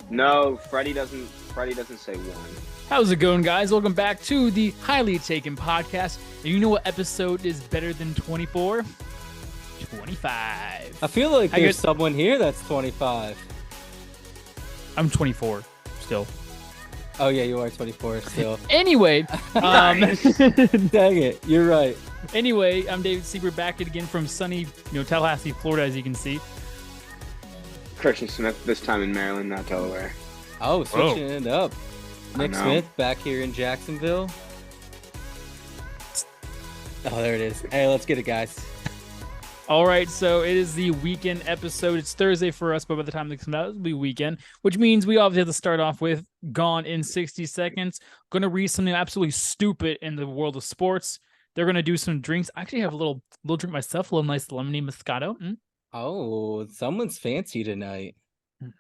No, Freddie doesn't. Freddie doesn't say one. How's it going, guys? Welcome back to the Highly Taken podcast. And you know what episode is better than 24? 25. I feel like there's someone here that's 25. I'm 24 still. Oh yeah, you are 24 still. Anyway, dang it, you're right. Anyway, I'm David Sieber back again from sunny, Tallahassee, Florida, as you can see. Christian Smith, this time in Maryland, not Delaware. Oh, switching it up. Nick Smith back here in Jacksonville. Oh, there it is. Hey, let's get it, guys. All right, so it is the weekend episode. It's Thursday for us, but by the time this comes out, it'll be weekend, which means we obviously have to start off with Gone in 60 Seconds. Going to read something absolutely stupid in the world of sports. They're going to do some drinks. I actually have a little drink myself, a little nice lemonade Moscato. Oh, someone's fancy tonight.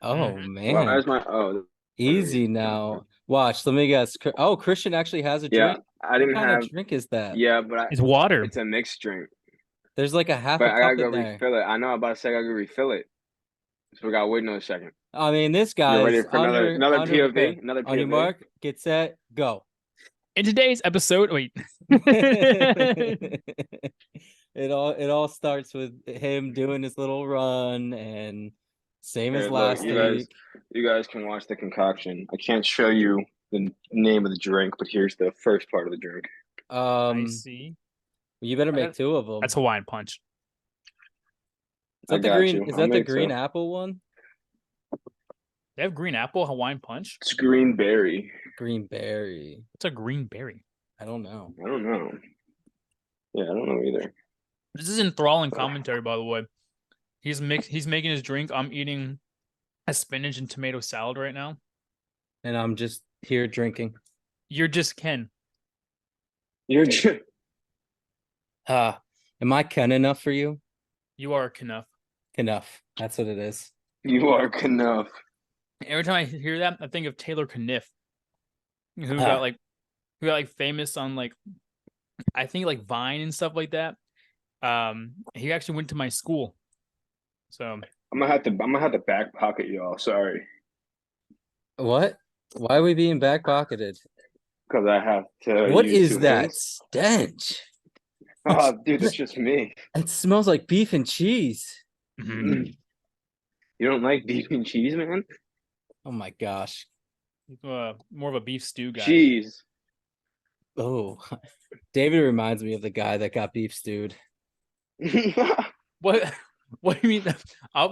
Oh, man. Well, that's my, Easy now. Watch, let me guess. Oh, Christian actually has a drink? Yeah, I didn't what kind have... of drink is that? Yeah, but it's water. It's a mixed drink. There's like a half but a cup I gotta go in there. refill it. I know, I'm about to say I gotta go refill it. So we gotta wait another second. I mean, this guy ready is for another POV? Another POV? On your mark, get set, go. In today's episode, it all starts with him doing his little run, and same as last week. You guys can watch the concoction. I can't show you the name of the drink, but here's the first part of the drink. I see. You better make two of them. That's Hawaiian Punch. Is that the green? Is that the green apple one? They have green apple Hawaiian Punch. It's green berry. Green berry. What's a green berry? I don't know. Yeah, I don't know either. This is enthralling commentary, by the way. He's making his drink. I'm eating a spinach and tomato salad right now, and I'm just here drinking. You're just Ken. You're just. Am I Ken enough for you? You are Knuff. Knuff. That's what it is. You are Knuff. Every time I hear that, I think of Taylor Kniff, who got famous on I think Vine and stuff like that. He actually went to my school. So I'm gonna have to back pocket y'all. Sorry. What? Why are we being back pocketed? Because I have to. What is that stench? Oh, dude, it's just me. It smells like beef and cheese. Mm-hmm. You don't like beef and cheese, man? Oh my gosh. More of a beef stew guy. Cheese. Oh, David reminds me of the guy that got beef stewed. What? What do you mean?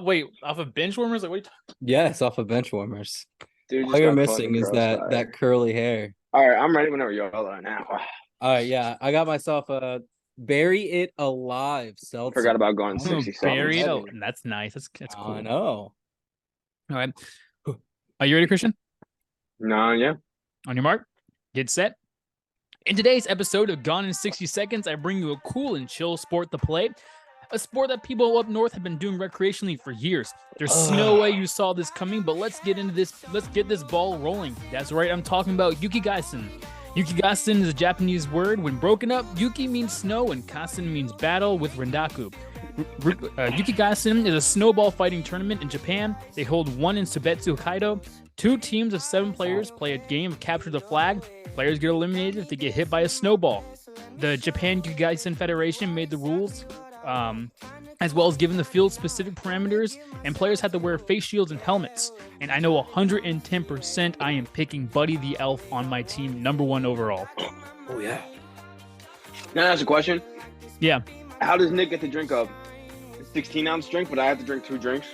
Wait, off of bench warmers? What are you talking? Yes, off of bench warmers. Dude, all you're missing is that curly hair. All right, I'm ready whenever y'all are now. All right, yeah, I got myself a Bury It Alive seltzer. Forgot about going 60 seconds. Bury it. That's nice. That's cool. I know. All right, are you ready, Christian? No, yeah. On your mark, get set. In today's episode of Gone in 60 Seconds, I bring you a cool and chill sport to play. A sport that people up north have been doing recreationally for years. There's no way you saw this coming, but let's get into this. Let's get this ball rolling. That's right, I'm talking about Yukigassen. Yukigassen is a Japanese word. When broken up, Yuki means snow and Kassen means battle with Rendaku. Yukigassen is a snowball fighting tournament in Japan. They hold one in Subetsu, Hokkaido. 2 teams of 7 players play a game of capture the flag. Players get eliminated if they get hit by a snowball. The Japan Yukigassen Federation made the rules, as well as given the field-specific parameters, and players had to wear face shields and helmets. And I know 110% I am picking Buddy the Elf on my team, #1 overall. Oh, yeah. Can I ask a question? Yeah. How does Nick get to drink a 16-ounce drink, but I have to drink 2 drinks?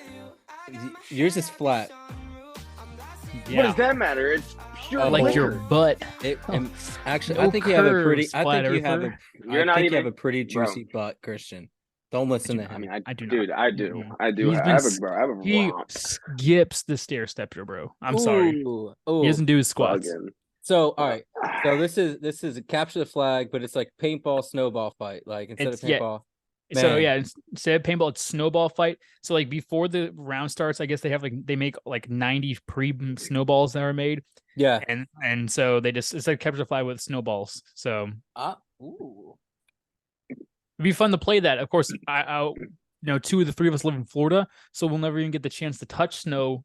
Yours is flat. Yeah. What does that matter? It's pure like your butt. Actually, no, I think you have a pretty. You have a pretty juicy butt, Christian. Don't listen to him. I mean, I do. Dude, not. I do. I do. I have a he skips the stair stepper, bro. I'm sorry. He doesn't do his squats. So, all right. So this is a capture the flag, but it's like paintball snowball fight. Like instead of paintball. Man. So yeah, instead of paintball, it's snowball fight. So like before the round starts, I guess they make 90 pre-snowballs that are made. Yeah. And so it's like capture the flag with snowballs. So it'd be fun to play that. Of course, I 2 of the 3 of us live in Florida, so we'll never even get the chance to touch snow,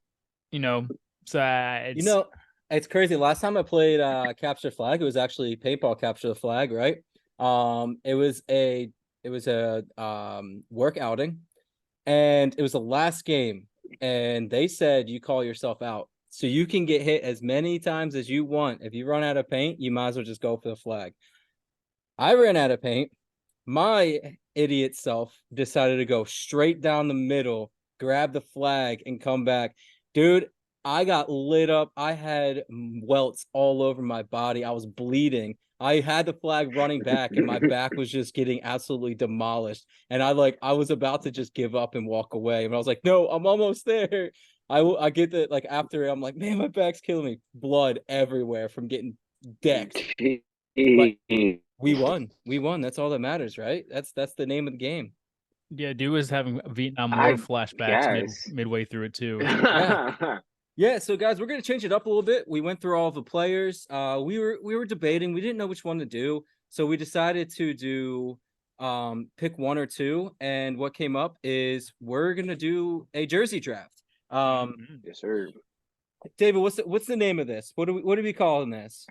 So it's You know, it's crazy. Last time I played Capture the Flag, it was actually paintball Capture the Flag, right? It was a work outing, and it was the last game, and they said you call yourself out. So you can get hit as many times as you want. If you run out of paint, you might as well just go for the flag. I ran out of paint. My idiot self decided to go straight down the middle, grab the flag, and come back. Dude, I got lit up. I had welts all over my body. I was bleeding. I had the flag running back, and my back was just getting absolutely demolished. And I was about to just give up and walk away. And I was like, no, I'm almost there. I get that, like, after I'm like, man, my back's killing me. Blood everywhere from getting decked. But we won. We won. That's all that matters, right? That's the name of the game. yeah, dude was having Vietnam War I flashbacks guess. midway through it too. Yeah. Yeah, so guys, we're gonna change it up a little bit. We went through all the players. We were debating. We didn't know which one to do, so we decided to do pick one or two. And what came up is we're gonna do a jersey draft. Yes, sir. David, what's the name of this? What are we calling this?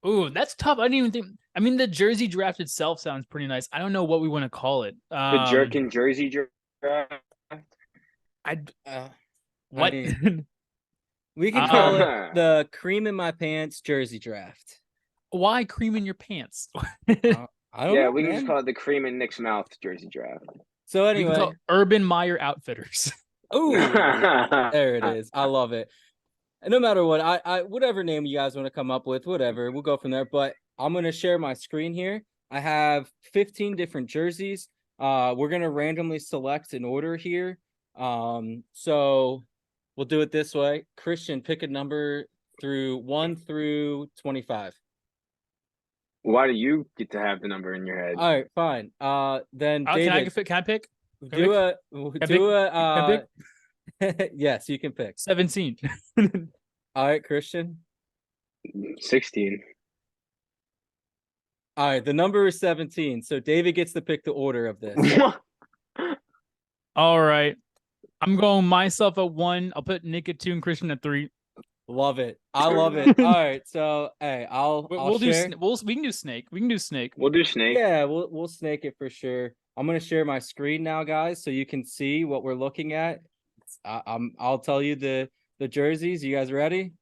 Ooh, that's tough. I didn't even think. I mean, the jersey draft itself sounds pretty nice. I don't know what we want to call it. The Jerkin jersey draft. What? We can call it the cream in my pants jersey draft. Why cream in your pants? I don't know, we can man. just call it the cream in Nick's mouth jersey draft. So We anyway, can call it Urban Meyer Outfitters. ooh, there it is. I love it. And no matter what, I whatever name you guys want to come up with, whatever, we'll go from there. But I'm gonna share my screen here. I have 15 different jerseys. We're gonna randomly select an order here. So we'll do it this way. Christian, pick a number through 1 through 25. Why do you get to have the number in your head? All right, fine. Then David, Can I pick? yes, you can pick. 17. All right, Christian. 16. All right, the number is 17. So David gets to pick the order of this. All right. I'm going myself at 1. I'll put Nick at 2 and Christian at 3. Love it. I love it. All right, so hey, We'll share. we can do snake. We can do snake. We'll do snake. Yeah, we'll snake it for sure. I'm gonna share my screen now, guys, so you can see what we're looking at. I'll tell you the jerseys. You guys ready?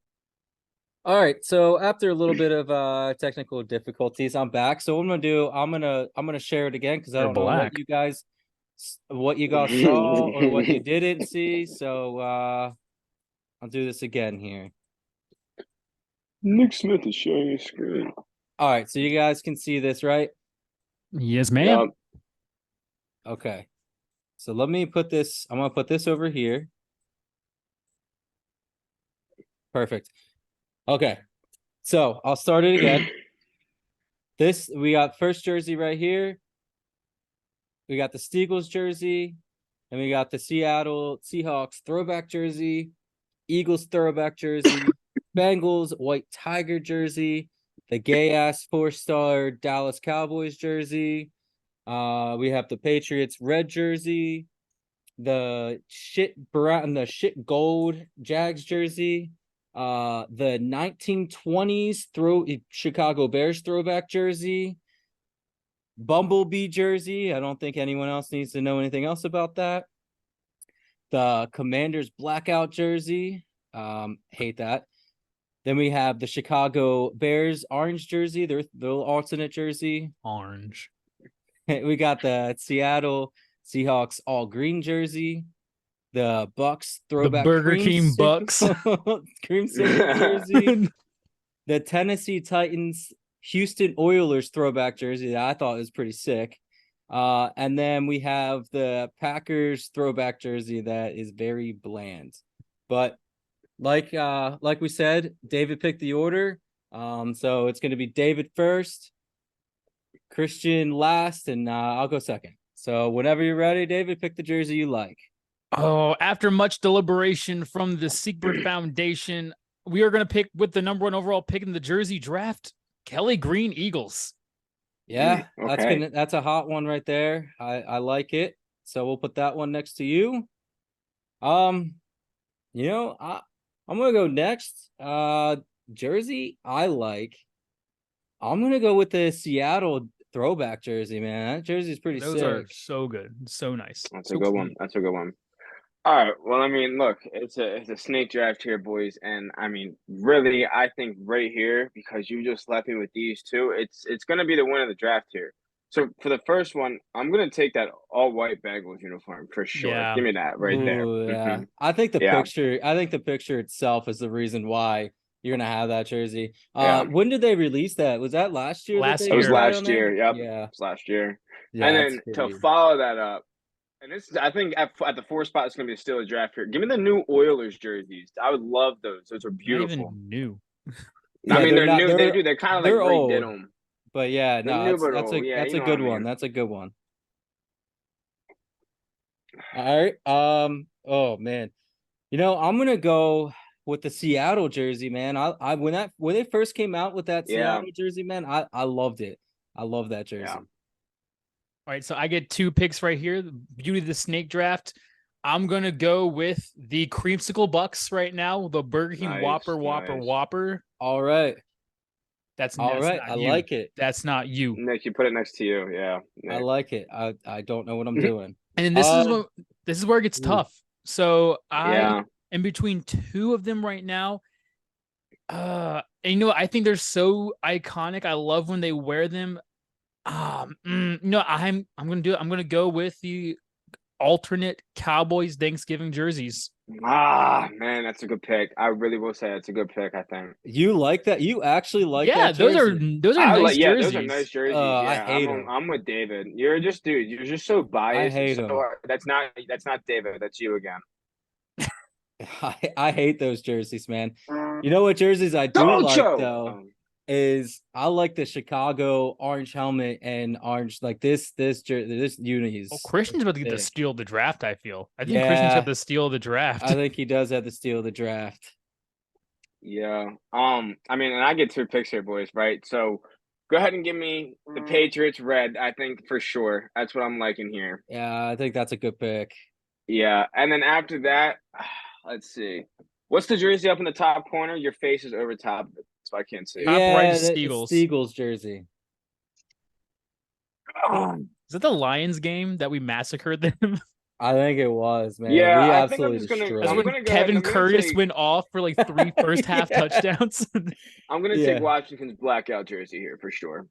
All right. So after a little bit of technical difficulties, I'm back. So what I'm gonna do, I'm gonna share it again because I don't know what you guys saw or what you didn't see. So I'll do this again here. Nick Smith is sharing his screen. All right, so you guys can see this, right? Yes, ma'am. Yep. Okay. So let me put this, I'm gonna put this over here. Perfect. Okay. So I'll start it again. We got first jersey right here. We got the Steagles jersey, and we got the Seattle Seahawks throwback jersey, Eagles throwback jersey, Bengals white tiger jersey, the gay ass 4-star Dallas Cowboys jersey. We have the Patriots red jersey, the shit gold Jags jersey, the 1920s Chicago Bears throwback jersey, Bumblebee jersey. I don't think anyone else needs to know anything else about that. The Commanders blackout jersey. Hate that. Then we have the Chicago Bears orange jersey, their alternate jersey. Orange. We got the Seattle Seahawks all green jersey, the Bucks throwback the Burger King Bucks cream jersey, the Tennessee Titans Houston Oilers throwback jersey that I thought was pretty sick. And then we have the Packers throwback jersey that is very bland. But like we said, David picked the order. So it's going to be David first, Christian last, and I'll go second. So whenever you're ready, David, pick the jersey you like. Oh, after much deliberation from the Secret Foundation, we are going to pick with the number 1 overall pick in the jersey draft, Kelly Green Eagles. Yeah, okay. that's a hot one right there. I like it. So we'll put that one next to you. I'm gonna go next. Jersey, I like. I'm gonna go with the Seattle throwback jersey, man. That jersey's pretty Those are sick. so good, so nice. That's So a good clean. one. That's a good one. All right. Well, I mean, look, it's a snake draft here, boys, and I mean, really, I think right here because you just left me with these two, it's gonna be the win of the draft here. So for the first one, I'm gonna take that all white Bengals uniform for sure. Yeah. Give me that right there. Ooh, yeah. Hmm. I think the Yeah, picture. I think the picture itself is the reason why you're gonna have that jersey. yeah. When did they release that? Was that last year that Last they It was year. put that on last there? year. Yep, it Yeah, was last year. yeah. And That's then to pretty. follow that up, and this is, I think at the four spot, it's gonna be the Steelers draft here. Give me the new Oilers jerseys. I would love those. Those are Not beautiful. even new. I Yeah, mean, they're they're not. new. They're kind of like They're redid old, them. but yeah, They're no, new but old. Yeah, that's you a know what I good one. mean. That's a good one. All right. Oh man. I'm gonna go with the Seattle jersey, man. I when they first came out with that Yeah, Seattle jersey, man, I loved it. I love that yeah. jersey. All right, so I get 2 picks right here. The beauty of the snake draft. I'm gonna go with the creamsicle bucks right now. The Burger King Nice, Whopper nice. Whopper. All right. That's All that's right. not I you. like it. That's not you. Nick, you put it next to you. Yeah, I Nick. like it. I don't know what I'm doing. And then this is Um, what this is where it gets ooh, tough. So I Yeah, am between two of them right now. And I think they're so iconic. I love when they wear them. I'm gonna do it. I'm gonna go with the alternate Cowboys Thanksgiving jerseys. man, that's a good pick. I really will say it's a good pick. I think. you like that? You actually like Yeah, that jersey? those are I nice like. Yeah, those are jerseys. nice jerseys. I Yeah, hate them. I'm with David. You're just, dude. You're just so I biased. It's hate so them. hard. That's not David. That's you again. I hate those jerseys, man. You know what jerseys I do like Docho. though is I like the Chicago orange helmet and orange like this uni Well, is Christian's about to get the sick. steal of the draft. I feel. I think Christian's got Yeah, the steal of the draft. I think he does have the steal of the draft. Yeah. I mean, and I get 2 picks here, boys. Right. So, go ahead and give me the Patriots red. I think for sure. That's what I'm liking here. Yeah, I think that's a good pick. Yeah, and then after that, let's see. What's the jersey up in the top corner? Your face is over top of it, so I can't see it. Top right Yeah, is the Steagles. Steagles jersey. Is that the Lions game that we massacred them? I think it was, man. Yeah, We I think I'm absolutely just gonna. destroyed That's I'm them. when gonna go ahead and Kevin I'm gonna Curtis take. went off for like 3 first half Yeah. touchdowns. I'm gonna Yeah. take Washington's blackout jersey here for sure.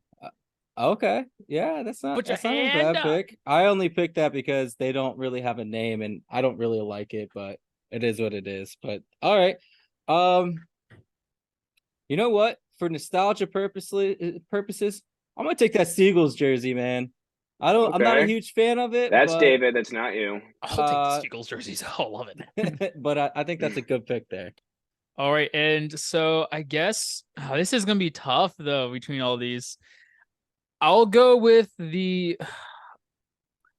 Okay. Yeah, Put your that's not a hand bad up. pick. I only picked that because they don't really have a name and I don't really like it, but it is what it is. But all right. You know what? For nostalgia purposes, I'm gonna take that Seagulls jersey, man. I'm not a Okay, huge fan of it, that's but David. That's not you. I'll take the Steagles jerseys. I'll love it. but I think that's a good pick there. All right, and so I guess this is gonna be tough though between all these. I'll go with the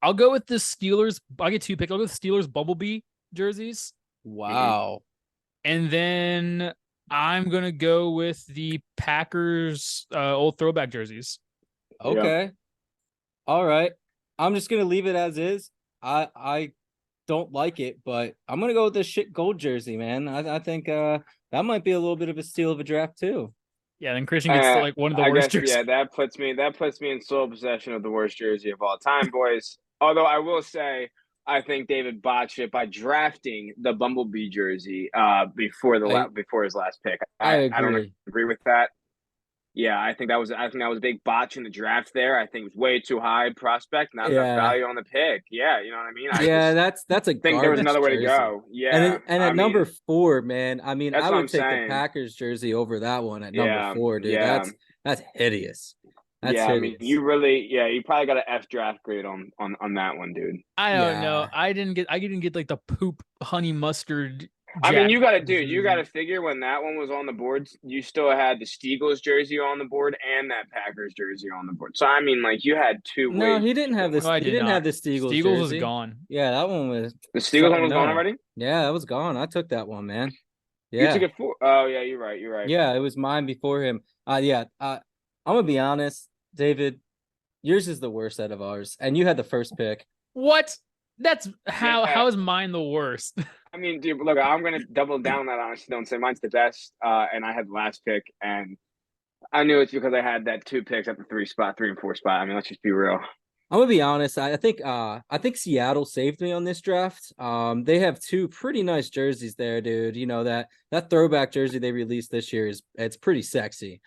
Steelers. I get 2 picks. I'll go with Steelers Bumblebee jerseys, Wow. and then I'm gonna go with the Packers old throwback jerseys. Okay. All right. I'm just gonna leave it as is. I don't like it, but I'm gonna go with this shit gold jersey, man. I think that might be a little bit of a steal of a draft too. Yeah, then Christian gets like one of the I worst guess jerseys. yeah. That puts me in sole possession of the worst jersey of all time, boys. Although I will say, I think David botched it by drafting the Bumblebee jersey before his last pick. I I don't agree. agree with that. Yeah, I think that was a big botch in the draft there. I think it was way too high prospect, not enough Yeah. value on the pick. Yeah, you know what I mean? Yeah, just that's a think there was garbage another way to jersey. go. Yeah, And I at number mean, 4, man, I mean, that's I what would I'm take the saying. Packers jersey over that one at number Yeah, 4, dude. yeah, That's hideous. That's yeah. I mean, hideous. you probably got an F draft grade on that one, dude. I don't know. Yeah. I didn't get like the poop honey mustard. I mean, you got to, jersey. dude. You got to figure when that one was on the board, you still had the Steagles jersey on the board and that Packers jersey on the board. So I mean, like you had 2 No, ways. he didn't have this. No, I He did didn't not. have the Steagles Steagles was jersey. gone. Yeah, that one was. The Steagles one was gone No. already. Yeah, that was gone. I took that one, man. You Yeah, took it for. Oh yeah, you're right. You're right. yeah, it was mine before him. Yeah. I'm gonna be honest, David. Yours is the worst out of ours, and you had the first pick. What? That's Yeah, how is mine the worst? I mean, dude, look, I'm gonna double down on that honestly. Don't say mine's the best. And I had the last pick, and I knew it's because I had that two picks at the three and four spot. I mean, let's just be real. I'm gonna be honest. I think Seattle saved me on this draft. They have two pretty nice jerseys there, dude. You know that throwback jersey they released this year it's pretty sexy.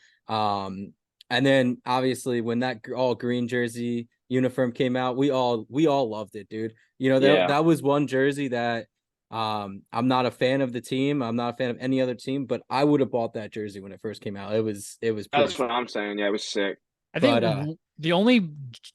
And then obviously when that all green jersey uniform came out, we all loved it, dude. You know Yeah, that was one jersey that I'm not a fan of the team. I'm not a fan of any other team, but I would have bought that jersey when it first came out. It was pretty that's what sick. I'm saying. Yeah, it was sick. I think But the only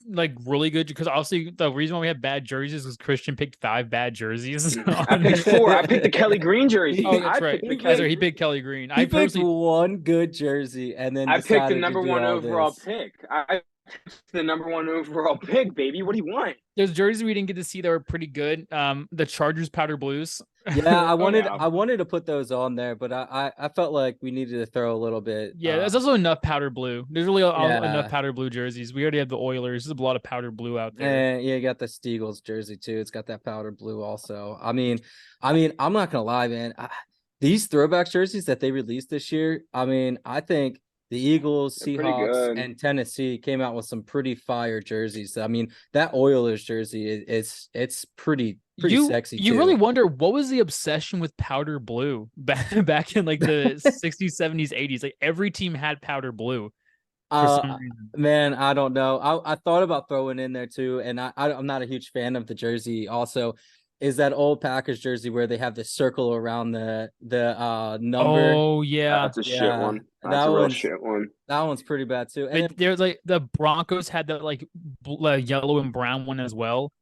like really good, because obviously the reason why we had bad jerseys was Christian picked 5 bad jerseys. I picked four. I picked the Kelly Green jersey. Oh, that's I right. picked the That's Kelly. right. He picked Kelly Green. he I picked personally, one good jersey and then I picked the decided to number do one all overall this. pick. I picked the number one overall pick, baby. What do you want? there's jerseys we didn't get to see that were pretty good. The Chargers powder blues. Yeah, I Oh wanted yeah, I wanted to put those on there, but I felt like we needed to throw a little bit. Yeah, there's also enough powder blue. There's really enough Yeah, powder blue jerseys. We already have the Oilers. There's a lot of powder blue out there. and yeah, you got the Steagles jersey too. It's got that powder blue also. I'm not gonna lie, man. These throwback jerseys that they released this year, I mean, I think the Eagles, they're pretty Seahawks, good. and Tennessee came out with some pretty fire jerseys. I mean, that Oilers jersey it's pretty sexy You really too. wonder what was the obsession with powder blue back in like the 60s, 70s, 80s. Like every team had powder blue for some reason. Man, I don't know. I thought about throwing in there too, and I'm not a huge fan of the jersey. Also, is that old Packers jersey where they have the circle around the number? Oh yeah. That's a shit Yeah, one. That's a real shit one. that one's pretty bad too. And then, There's like the Broncos had that like yellow and brown one as well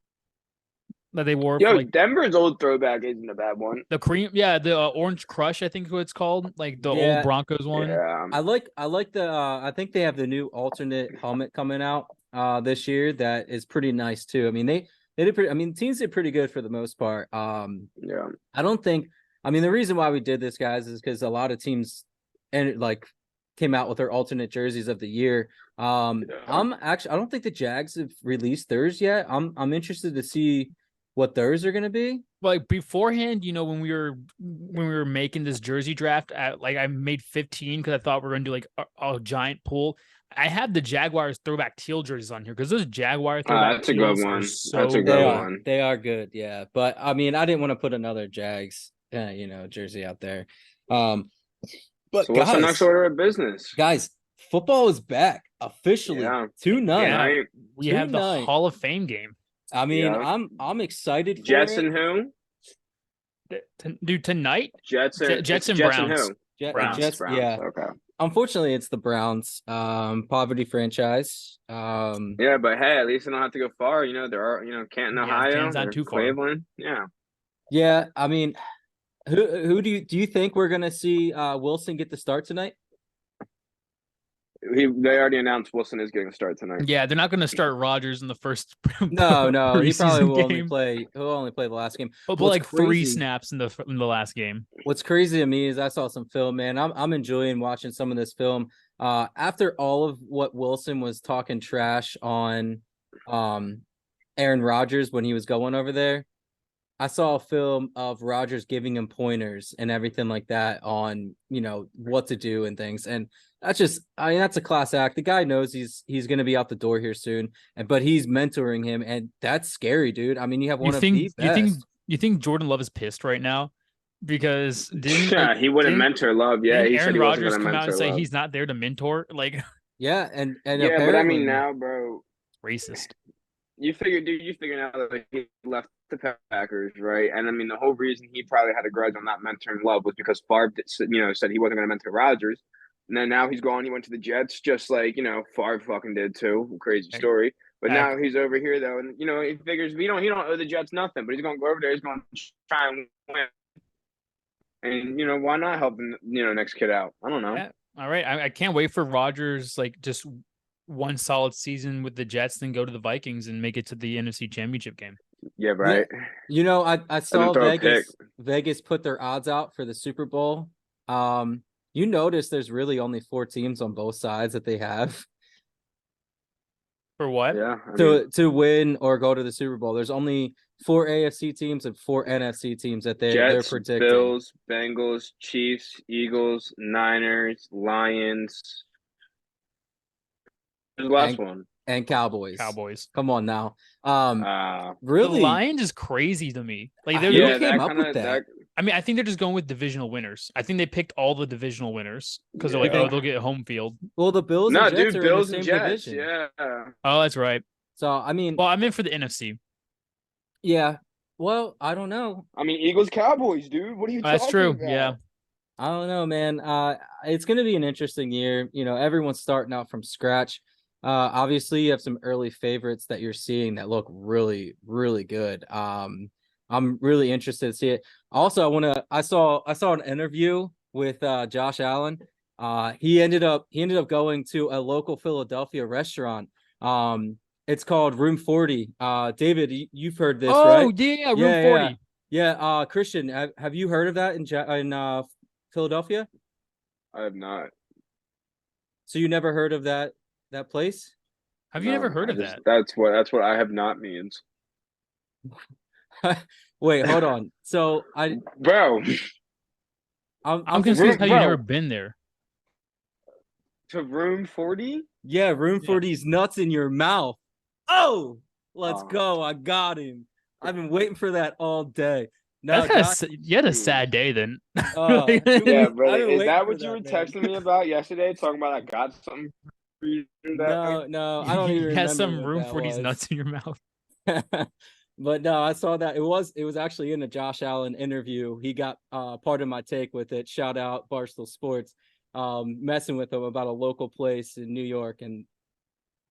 that they wore for Yo, like Denver's old throwback isn't a bad one. the cream. Yeah, the Orange Crush, I think is what it's called. Like the old yeah, Broncos one. Yeah. I like the I think they have the new alternate helmet coming out this year that is pretty nice too. I mean they did pretty, I mean teams did pretty good for the most part. Yeah. I don't think. I mean, the reason why we did this, guys, is because a lot of teams and like came out with their alternate jerseys of the year. Yeah. I don't think the Jags have released theirs yet. I'm interested to see what theirs are going to be. Like beforehand, when we were making this jersey draft, I made 15 because I thought we were gonna do like a giant pool. I had the Jaguars throwback teal jerseys on here because those Jaguar throwback That's a good teals are one. so That's a They good good. are one. they are good, yeah. But I mean, I didn't want to put another Jags, jersey out there. But So what's the next order of business? guys, football is back officially Yeah. tonight. Yeah, Right? we have the Tonight. Hall of Fame game. I mean, Yeah. I'm excited for Jets it. and who? Dude, tonight, Jets and Jets and Jets and Browns. who? Browns. Jets, Browns. yeah. Okay. Unfortunately, it's the Browns, poverty franchise. Yeah, but hey, at least they don't have to go far. There are, Canton, Yeah, Ohio, Canton's not or too far. Cleveland. Yeah. Yeah, I mean, who do you think we're gonna see Wilson get the start tonight? They already announced Wilson is getting a start tonight. Yeah, they're not going to start Rodgers in the first No, he probably preseason will only game. play. He'll only play the last game. He'll play What's like 3 crazy- snaps in the last game. What's crazy to me is I saw some film, man. I'm enjoying watching some of this film. After all of what Wilson was talking trash on, Aaron Rodgers when he was going over there, I saw a film of Rodgers giving him pointers and everything like that on, what to do and things. And that's a class act. The guy knows he's going to be out the door here soon, but he's mentoring him, and that's scary, dude. I mean, you have one of the best. You think Jordan Love is pissed right now because He wouldn't mentor Love. Yeah, he said Aaron he wasn't Rodgers going to come out mentor and say Love. he's not there to mentor? Like, Yeah, and Yeah, but I mean now, bro, racist. you figure now that he left the Packers, right? And I mean, the whole reason he probably had a grudge on not mentoring Love was because Favre, said he wasn't going to mentor Rodgers. And then now he's gone. He went to the Jets, just like Favre fucking did too. Crazy story. But now he's over here though, and he figures he don't owe the Jets nothing, but he's gonna go over there. He's gonna try and win. And why not help the next kid out? I don't know. Yeah. All right, I can't wait for Rodgers like just one solid season with the Jets, then go to the Vikings and make it to the NFC Championship game. Yeah, right. I saw throw a pick. Vegas put their odds out for the Super Bowl. You notice there's really only 4 teams on both sides that they have. For what? Yeah, I mean, to win or go to the Super Bowl. There's only 4 AFC teams and 4 NFC teams that they're Jets, predicting, Bills, Bengals, Chiefs, Eagles, Niners, Lions. Who's the last and one? Cowboys. Cowboys. Come on now. Uh, The Really, Lions is crazy to me. Like who yeah, came that up kind with of that? that. I mean, I think they're just going with divisional winners. I think they picked all the divisional winners because they're You like, oh, think? they'll get home field. Well, the Bills and No, Jets dude, are in the Bills and same Jets. division. Yeah. Oh, that's right. So I mean, Well, I'm in for the NFC. yeah. Well, I don't know. I mean, Eagles, Cowboys, dude. What are you Oh, that's talking true. Yeah. about? I don't know, man. It's gonna be an interesting year. You know, everyone's starting out from scratch. Obviously, you have some early favorites that you're seeing that look really, really good. I'm really interested to see it. Also, I saw an interview with Josh Allen. He ended up going to a local Philadelphia restaurant. It's called Room 40. David, you've heard this, Oh, right? yeah. Room Yeah, yeah, 40. yeah. Christian, have you heard of that in Philadelphia? I have not. So you never heard of that place? Have you never No, heard I of just that? that's what I have not means, Wait, hold on. So bro. I'm I'm confused confused. how you've never Bro, been there. to room 40. Yeah, room Yeah. for these nuts in your mouth. Oh, let's Oh, go. I got him. I've been waiting for that all day. No, That's kind Josh. of you had a dude. sad day then. I've Yeah, been brother. Is waiting that for what you that, were man. texting me about yesterday? Talking about I got something for you today? No, no, I don't even You had remember some what room that for these was. nuts in your mouth. But no, I saw that it was actually in a Josh Allen interview. He got part of my take with it. Shout out Barstool Sports, messing with him about a local place in New York, and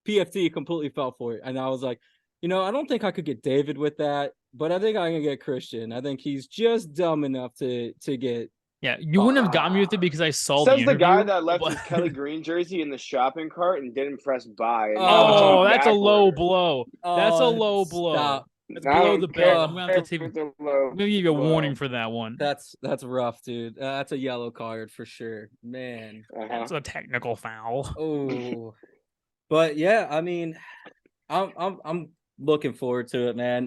PFT completely fell for it. And I was like, I don't think I could get David with that, but I think I can get Christian. I think he's just dumb enough to get. Yeah, you wouldn't have got me with it Ah. because I saw the Says the guy interview. that left but- his Kelly Green jersey in the shopping cart and didn't press buy, and now it's Oh, on that's a back low order. blow. That's a low blow. Stop. That's I below the don't care belt. I'm Uh, gonna have to take. if I'm it's a low gonna give you a warning blow. for that one. That's rough, dude. That's a yellow card for sure, man. Uh-huh. That's a technical foul. Oh, but yeah, I mean, I'm looking forward to it, man.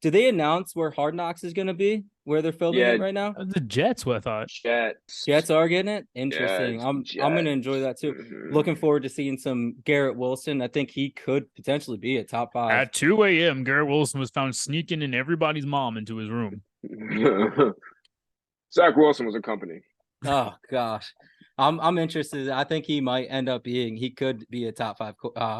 Did they announce where Hard Knocks is gonna be? Where they're filming Yeah, it right now? The Jets, what I thought. Jets. Jets are getting it. Interesting. Jets. I'm gonna enjoy that too. Looking forward to seeing some Garrett Wilson. I think he could potentially be a top 5. At 2 a.m., Garrett Wilson was found sneaking in everybody's mom into his room. Zach Wilson was a company. Oh gosh, I'm interested. I think he might end up being. He could be a top 5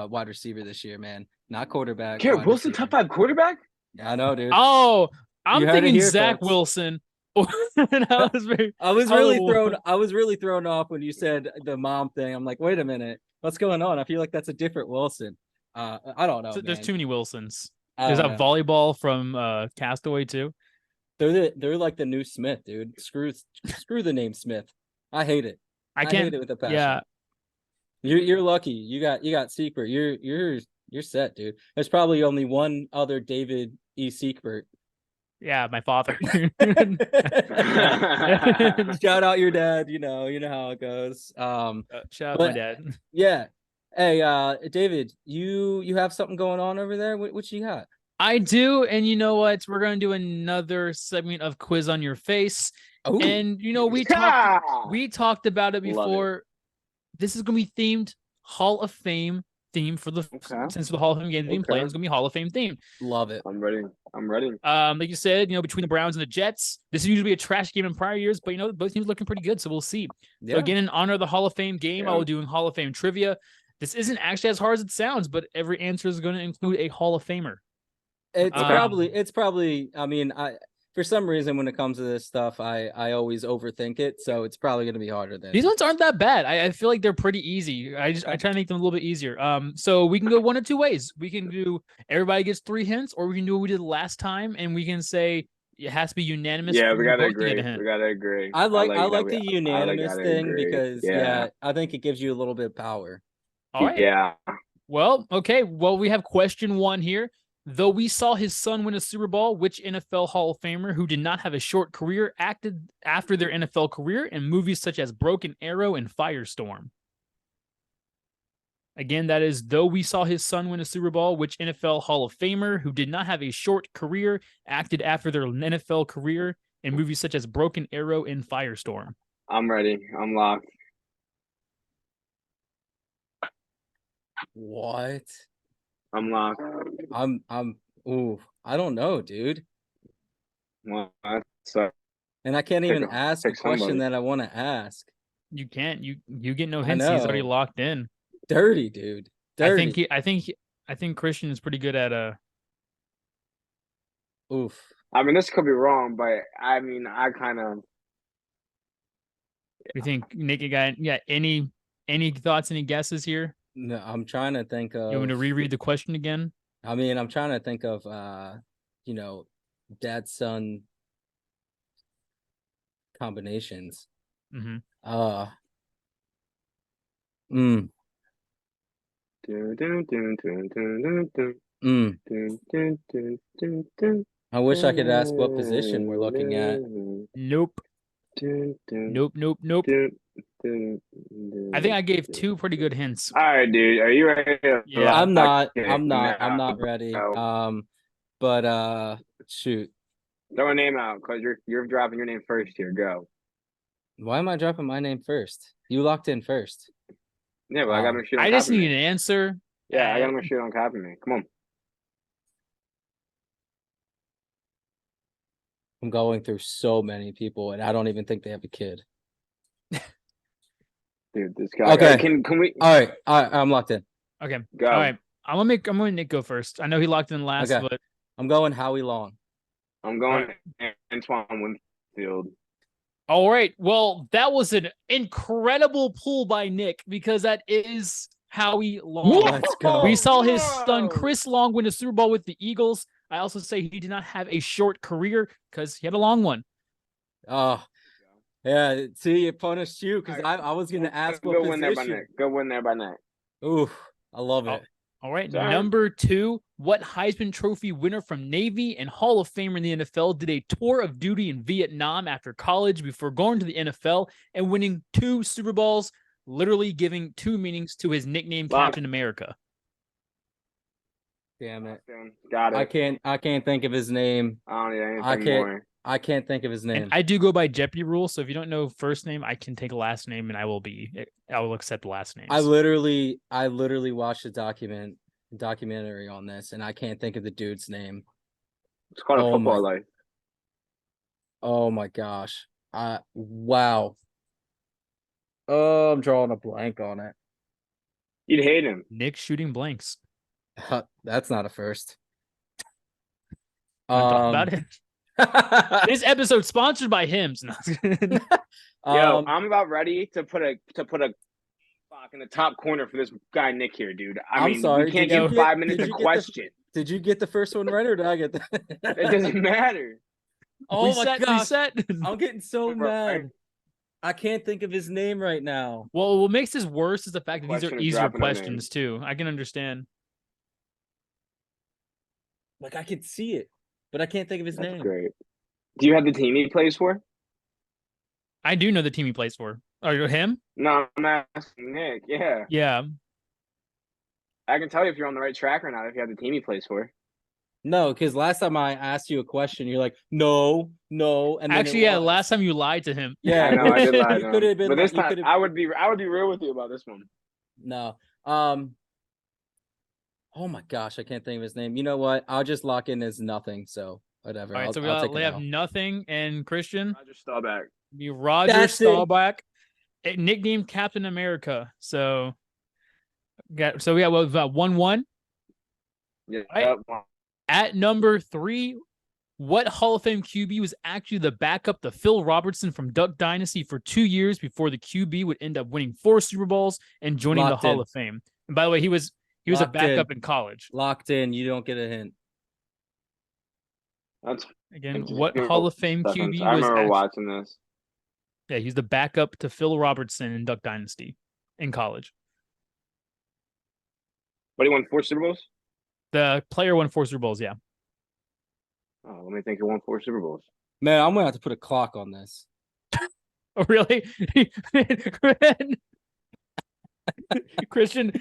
wide receiver this year, man. Not quarterback. Garrett Wide Wilson, receiver. top 5 quarterback? I know, dude. Oh, I'm You heard it thinking here, Zach folks. Wilson. And I was very. I was really Oh. thrown. I was really thrown off when you said the mom thing. I'm like, wait a minute, what's going on? I feel like that's a different Wilson. I don't know. There's Man. too many Wilsons. I There's don't a know. volleyball from Castaway too. They're like the new Smith, dude. Screw the name Smith. I hate it. I hate can't. it with a passion. Yeah, You're lucky. You got Secret. You're set, dude. There's probably only one other David E. Secret. yeah, my father. Shout out your dad. You know how it goes. Shout out But- my dad. Yeah. Hey, David, you have something going on over there? What you got? I do, and you know what? We're gonna do another segment of Quiz on Your Face. Oh, And we talked about it Love it. before. This is gonna be themed Hall of Fame theme for the Okay. since the Hall of Fame games being played, Okay. it's gonna be Hall of Fame themed. love it. I'm ready. Like you said, between the Browns and the Jets, this is usually a trash game in prior years, but both teams looking pretty good, so we'll see. Yeah. So again, in honor of the Hall of Fame game, I Yeah. will do Hall of Fame trivia. This isn't actually as hard as it sounds, but every answer is going to include a Hall of Famer. It's Okay. probably. I mean, for some reason when it comes to this stuff, I always overthink it, so it's probably going to be harder than These ones aren't that bad. I feel like they're pretty easy. I try to make them a little bit easier. So we can go one of two ways. We can do everybody gets 3 hints, or we can do what we did last time, and we can say it has to be unanimous. Yeah, for we you gotta both to get agree. a hint. We gotta agree. I like that the we- unanimous gotta thing agree. because I think it gives you a little bit of power. All right. Yeah. Well, okay. Well, we have question 1 here. Though we saw his son win a Super Bowl, which NFL Hall of Famer who did not have a short career acted after their NFL career in movies such as Broken Arrow and Firestorm? Again, that is though we saw his son win a Super Bowl, which NFL Hall of Famer who did not have a short career acted after their NFL career in movies such as Broken Arrow and Firestorm. I'm ready. I'm locked. What? I'm locked. Ooh, I don't know, dude. Well, that's And I can't even Pick a- ask a pick question somebody. that I want to ask. You can't. You get no I hints. He's already know. locked in. Dirty, dude. Dirty. I think Christian is pretty good at Oof. I mean, this could be wrong, but I mean, I kind of. We think Nick got any thoughts, any guesses here? No, I'm trying to think You want me to of. reread the question again? I mean, I'm trying to think of you know, dad son combinations. Mm-hmm. Mm, Dun, dun, dun, dun, dun, dun, dun, mm. dun, dun, dun, dun, dun, I wish I could ask what position we're looking at. Nope. dun, dun, Nope. Nope. Nope. dun, dun, I think I gave dun. 2 pretty good hints. All right, dude. Are you ready? Yeah. I'm not. I'm not. I'm Now, not ready. go. But shoot. Throw a name out because you're dropping your name first here. Go. Why am I dropping my name first? You locked in first. Yeah, but I got to make sure you I don't just copy need me. an answer. Yeah, I got to make sure you don't copy me. Come on. I'm going through so many people, and I don't even think they have a kid. Dude, this guy. Okay. Can we All right. I'm locked in. Okay. go? All right. I'm gonna Nick go first. I know he locked in last, Okay. but I'm going Howie Long. I'm going Antoine Winfield. all right. Well, that was an incredible pull by Nick because that is Howie Long. Let's go. We saw his son Chris Long win a Super Bowl with the Eagles. I also say he did not have a short career because he had a long one. Oh, yeah. See, it punished you because I was going to ask what Go win there by position. Nick. Go win there by Nick. Ooh, I love it. All right. Sorry. Number 2, what Heisman Trophy winner from Navy and Hall of Famer in the NFL did a tour of duty in Vietnam after college before going to the NFL and winning 2 Super Bowls, literally giving 2 meanings to his nickname, Captain America? Damn it. Got it. I can't think of his name. I don't need anything more. I can't think of his name. And I do go by Jeopardy rule, so if you don't know first name, I can take a last name and I will accept last names. I literally watched a documentary on this, and I can't think of the dude's name. It's called a football life. Oh my gosh. Wow. Oh, I'm drawing a blank on it. You'd hate him. Nick shooting blanks. That's not a first. Talk about it. This episode sponsored by Hims. No. Yo, I'm about ready to put a clock in the top corner for this guy Nick here, dude. I mean, sorry. we can't give 5 minutes of question. Did you get the first one right, or did I get that? It doesn't matter. Oh my gosh. Reset. I'm getting so mad. I can't think of his name right now. Well, what makes this worse is the fact that these are Question is easier dropping our questions too. I can understand. Like, I can see it, but I can't think of his That's name. great. Do you have the team he plays for? I do know the team he plays for. Or him? No, I'm asking Nick. Yeah. Yeah. I can tell you if you're on the right track or not if you have the team he plays for. No, because last time I asked you a question, you're like, no, and then actually, yeah. Last time you lied to him. Yeah, I know I did lie you to could him. have been. But this you time, could've- I would be real with you about this one. No. Oh my gosh, I can't think of his name. You know what? I'll just lock in as nothing. So whatever. All right, I'll take we it out. have nothing and Christian. Roger Staubach. Be Roger That's it. Staubach, nicknamed Captain America. So we got 1-1. Yeah. Right. At number 3, what Hall of Fame QB was actually the backup to Phil Robertson from Duck Dynasty for 2 years before the QB would end up winning 4 Super Bowls and joining the Hall of Fame? And by the way, he was a backup in college. Locked in. You don't get a hint. That's Again, what Hall of Fame QB I was remember watching this. Yeah, he's the backup to Phil Robertson in Duck Dynasty in college. But he won 4 Super Bowls? The player won 4 Super Bowls, yeah. Oh, let me think he won 4 Super Bowls. Man, I'm gonna have to put a clock on this. Oh, really? Christian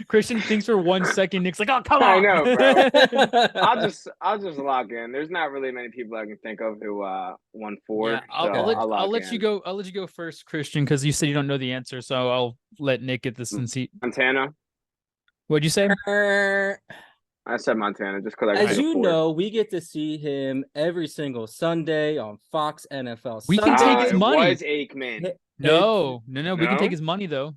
thinks for 1 second. Nick's like, oh, come I on. know, bro. I'll just lock in. There's not really many people I can think of who won Yeah, 4, I'll, so I'll let I'll I'll lock let you in. go. I'll let you go first, Christian, because you said you don't know the answer. So I'll let Nick get this since he. Montana. What'd you say? I said Montana just because I can As think of you 4. know, we get to see him every single Sunday on Fox NFL We can take his Sundays. It money. was Aikman. It's No. We can take No. his money though.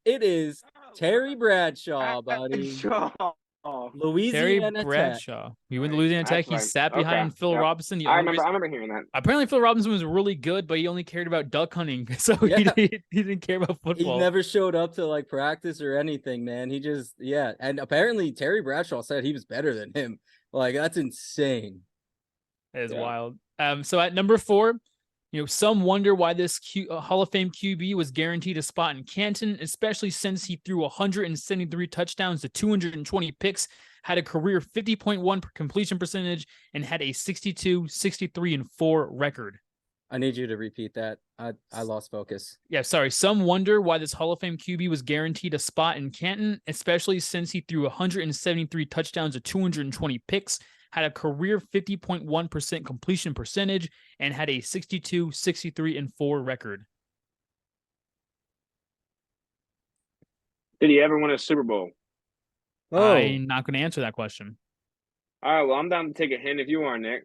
it is Terry Bradshaw, buddy. Bradshaw. Terry Louisiana Tech. Bradshaw. He went to Louisiana Tech. That's He right. sat Okay. behind Phil Yep. Robinson. The I only reason remember hearing that. apparently Phil Robinson was really good, but he only cared about duck hunting, so Yeah. he didn't care about He football. never showed up to like practice or anything, man. He just and apparently Terry Bradshaw said he was better than him. Like that's insane. That is Yeah. wild. So at number 4, some wonder why this Hall of Fame QB was guaranteed a spot in Canton, especially since he threw 173 touchdowns to 220 picks, had a career 50.1 completion percentage, and had a 62, 63, and 4 record. I need you to repeat that. I lost focus. Yeah, sorry. Some wonder why this Hall of Fame QB was guaranteed a spot in Canton, especially since he threw 173 touchdowns to 220 picks, had a career 50.1% completion percentage, and had a 62, 63, and 4 record. Did he ever win a Super Bowl? Oh, I'm not going to answer that question. All right. Well, I'm down to take a hint if you are, Nick.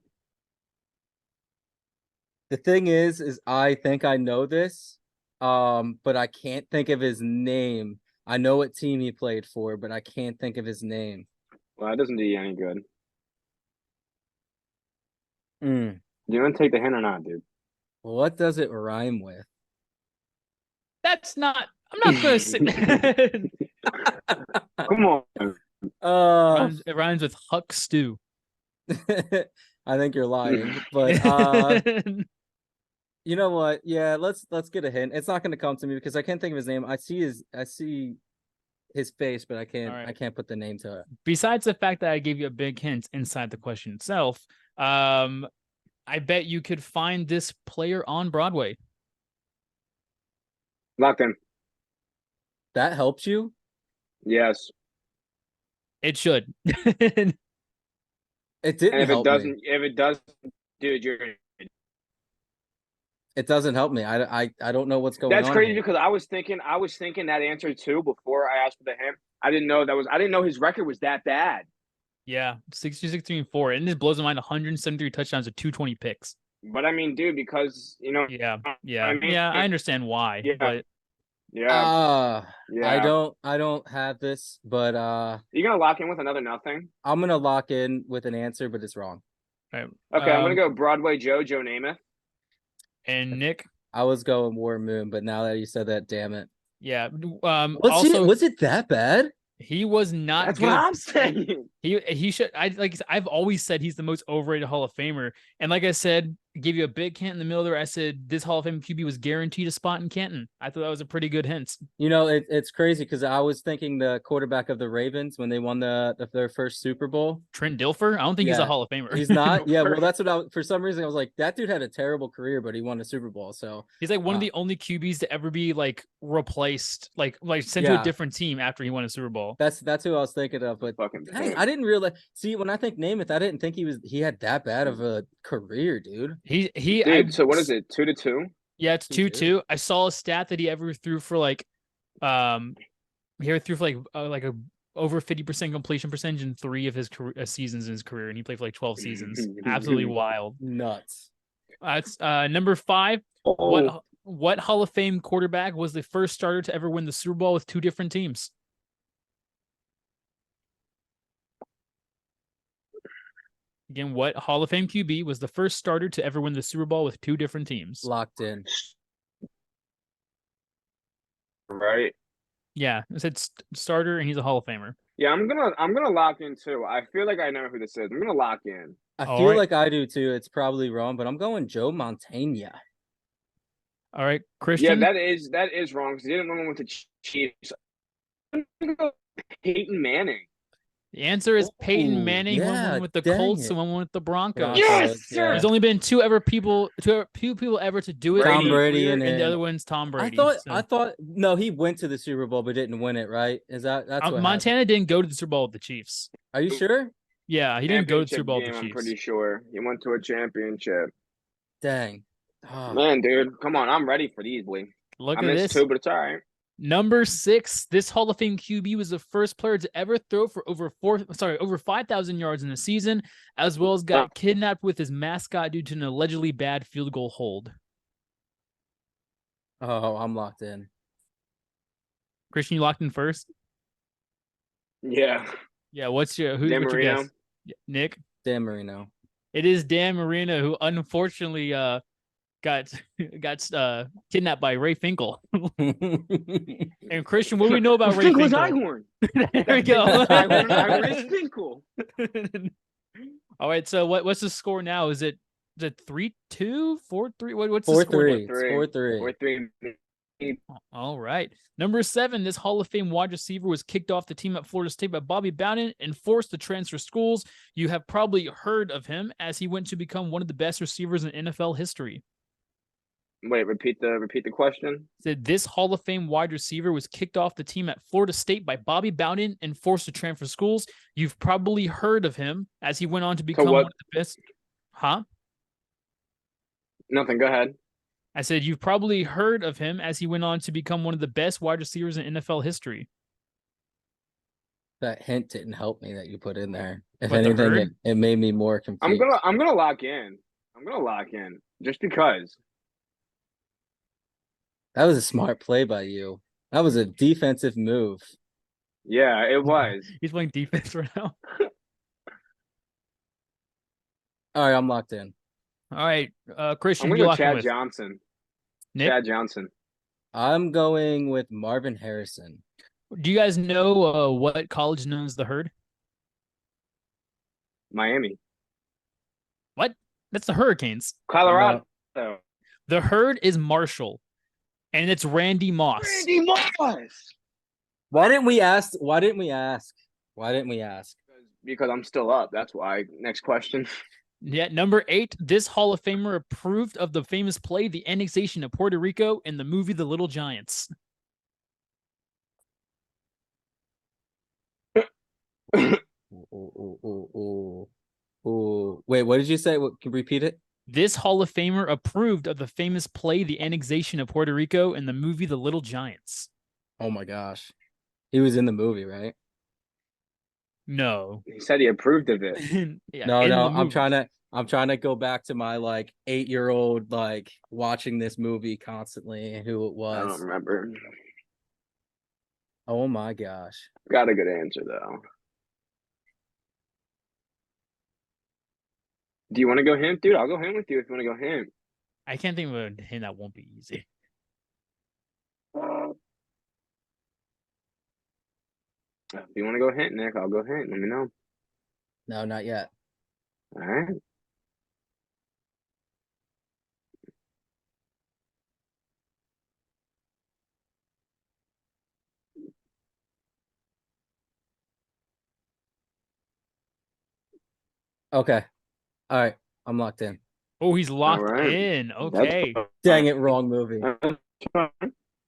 the thing is I think I know this, but I can't think of his name. I know what team he played for, but I can't think of his name. Well, that doesn't do you any good. Mm. You want to take the hint or not, dude? What does it rhyme with? I'm not going to say Come on. it rhymes with Huck Stew. I think you're lying, but you know what? Yeah, let's get a hint. It's not going to come to me because I can't think of his name. I see his face, but I can't put the name to it. Besides the fact that I gave you a big hint inside the question itself, I bet you could find this player on Broadway. Locked in. That helps you? Yes. It should. It didn't And if help me. if it doesn't, dude, It doesn't help me. I don't know what's going on. That's crazy here. because I was thinking that answer too before I asked for the hint. I didn't know his record was that bad. Yeah, 60, 63, and 4. And this blows my mind. 173 touchdowns with 220 picks. But I mean, dude, because Yeah. I mean, I understand why. Yeah. But yeah. I don't have this, but You gonna lock in with another nothing? I'm gonna lock in with an answer, but it's wrong. all right. Okay, I'm gonna go Broadway Joe Namath. And Nick. I was going War Moon, but now that you said that, damn it. Yeah. Was it that bad? He was not That's good. what I'm saying. He should. I've always said he's the most overrated Hall of Famer. And like I said, give you a big hint in the middle there. I said this Hall of Fame QB was guaranteed a spot in Canton. I thought that was a pretty good hint. It's crazy because I was thinking the quarterback of the Ravens when they won their first Super Bowl. Trent Dilfer. I don't think he's a Hall of Famer. He's not. Yeah, well, that's what for some reason I was like, that dude had a terrible career, but he won a Super Bowl. So he's like one of the only QBs to ever be like replaced, like sent to a different team after he won a Super Bowl. That's who I was thinking of. But dang, I didn't realize. See, when I think Namath, I didn't think he had that bad of a career, dude. So what is it? 2-2? Yeah, it's 2-2. I saw a stat that he ever threw for like a over 50% completion percentage in 3 of his seasons in his career, and he played for like 12 seasons. Absolutely wild. Nuts. That's number 5. What Hall of Fame quarterback was the first starter to ever win the Super Bowl with 2 different teams? Again, what Hall of Fame QB was the first starter to ever win the Super Bowl with 2 different teams? Locked in. Right. Yeah, I said starter, and he's a Hall of Famer. Yeah, I'm gonna lock in too. I feel like I know who this is. I'm gonna lock in. I feel like I do too. It's probably wrong, but I'm going Joe Montana. All right, Christian. Yeah, that is wrong because he didn't win with the Chiefs. I'm gonna go Peyton Manning. The answer is Peyton Ooh, Manning. One yeah, went with the dang Colts, it. and one went with the Broncos. Yes, sir. There's only been two people ever to do it. Tom in each Brady year, and the then other one's Tom I Brady. thought no, he went to the Super Bowl but didn't win it, right? That's what happened? Montana didn't go to the Super Bowl with the Chiefs. Are you sure? Yeah, he didn't go to the Super Championship Bowl with game, the I'm Chiefs. pretty sure. He went to a championship. Dang. Oh. Man, dude, come on. I'm ready for these, boy. Look I at missed this. 2, but it's all right. Number 6, this Hall of Fame QB was the first player to ever throw for over 5,000 yards in a season, as well as got kidnapped with his mascot due to an allegedly bad field goal hold. Oh, I'm locked in. Christian, you locked in first? Yeah. Yeah, what's your Dan what's your Marino. guess? Nick? Dan Marino. It is Dan Marino, who unfortunately got kidnapped by Ray Finkel. And Christian, what do we know about Ray Finkel's Finkel? Einhorn. There we go. Einhorn is Finkel. All right, so what's the score now? Is it 3-2, 4-3? What's the 4-3. score? It's 4-3. 4-3. All right. Number 7, this Hall of Fame wide receiver was kicked off the team at Florida State by Bobby Bowden and forced to transfer schools. You have probably heard of him as he went to become one of the best receivers in NFL history. Wait, repeat the question. Said this Hall of Fame wide receiver was kicked off the team at Florida State by Bobby Bowden and forced to transfer schools. You've probably heard of him as he went on to become one of the best. Huh? Nothing. Go ahead. I said you've probably heard of him as he went on to become one of the best wide receivers in NFL history. That hint didn't help me that you put in there. If What, the anything, herd? it made me more confused. I'm gonna lock in. I'm gonna lock in just because. That was a smart play by you. That was a defensive move. Yeah, it was. He's playing defense right now. All right, I'm locked in. All right, Christian, I'm you gonna go locked in Chad with Johnson. Nick? Chad Johnson. I'm going with Marvin Harrison. Do you guys know what college known as the herd? Miami. What? That's the Hurricanes. Colorado. The herd is Marshall, and it's Randy Moss. Randy Moss. Why didn't we ask? Why didn't we ask? Because I'm still up. That's why. Next question. Yeah, number 8, this Hall of Famer approved of the famous play, The Annexation of Puerto Rico, in the movie The Little Giants. Ooh. Wait, what did you say? Can you repeat it? This Hall of Famer approved of the famous play, The Annexation of Puerto Rico, in the movie The Little Giants. Oh my gosh. He was in the movie, right? No. He said he approved of it. Yeah, No, I'm trying to go back to my 8-year-old watching this movie constantly and who it I was. don't remember. Oh my gosh. Got a good answer though. Do you want to go him, dude? I'll go him with you if you want to go him. I can't think of a hint that won't be easy. If you want to go hint, Nick, I'll go hint. Let me know. No, not yet. All right. Okay. All right. I'm locked in. Oh, he's locked right. in. Okay. Dang it, wrong movie.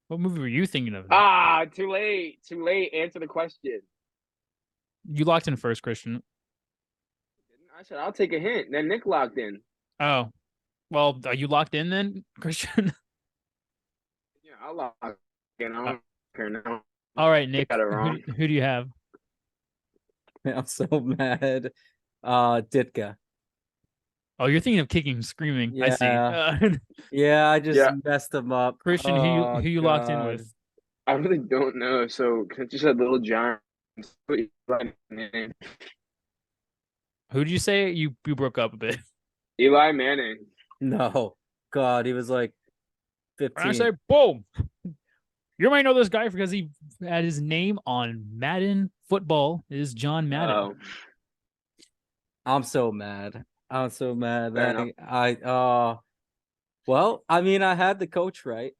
What movie were you thinking of? Too late. Too late. Answer the question. You locked in first, Christian. I said I'll take a hint. Then Nick locked in. Oh. Well, are you locked in then, Christian? Yeah, I'll lock in. I don't care now. All right, Nick. Got it wrong. Who do you have? I'm so mad. Ditka. Oh, you're thinking of kicking and screaming. Yeah. I see. Yeah, I just messed him up. Christian, who you locked in with? I really don't know. So since you said Little Giants, Who did you say? You broke up a bit. Eli Manning. No. God, he was 15. I say, boom. You might know this guy because he had his name on Madden football. It is John Madden. Oh. I'm so mad. Fair Well, I mean, I had the coach right.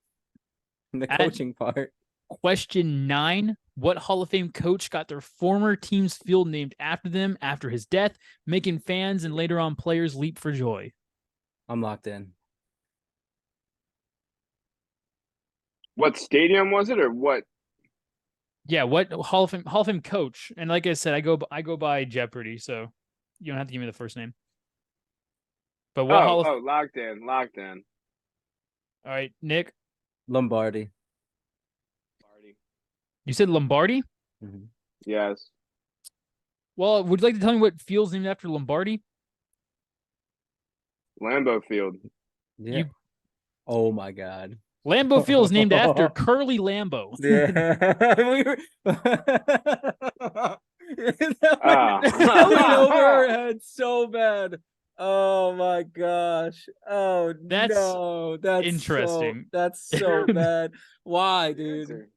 The coaching part. Question 9. What Hall of Fame coach got their former team's field named after them after his death, making fans and later on players leap for joy? I'm locked in. What stadium was it, or what? Yeah, what Hall of Fame coach? And like I said, I go by Jeopardy, so you don't have to give me the first name. But what Hall of Locked in, locked in. All right, Nick. Lombardi. You said Lombardi? Mm-hmm. Yes. Well, would you like to tell me what field's named after Lombardi? Lambeau Field. Yeah. Oh my God. Lambeau Field is named after Curly Lambeau. Yeah. We were... that went over our head so bad. Oh my gosh. Oh, that's no. That's interesting. That's so bad. Why, dude?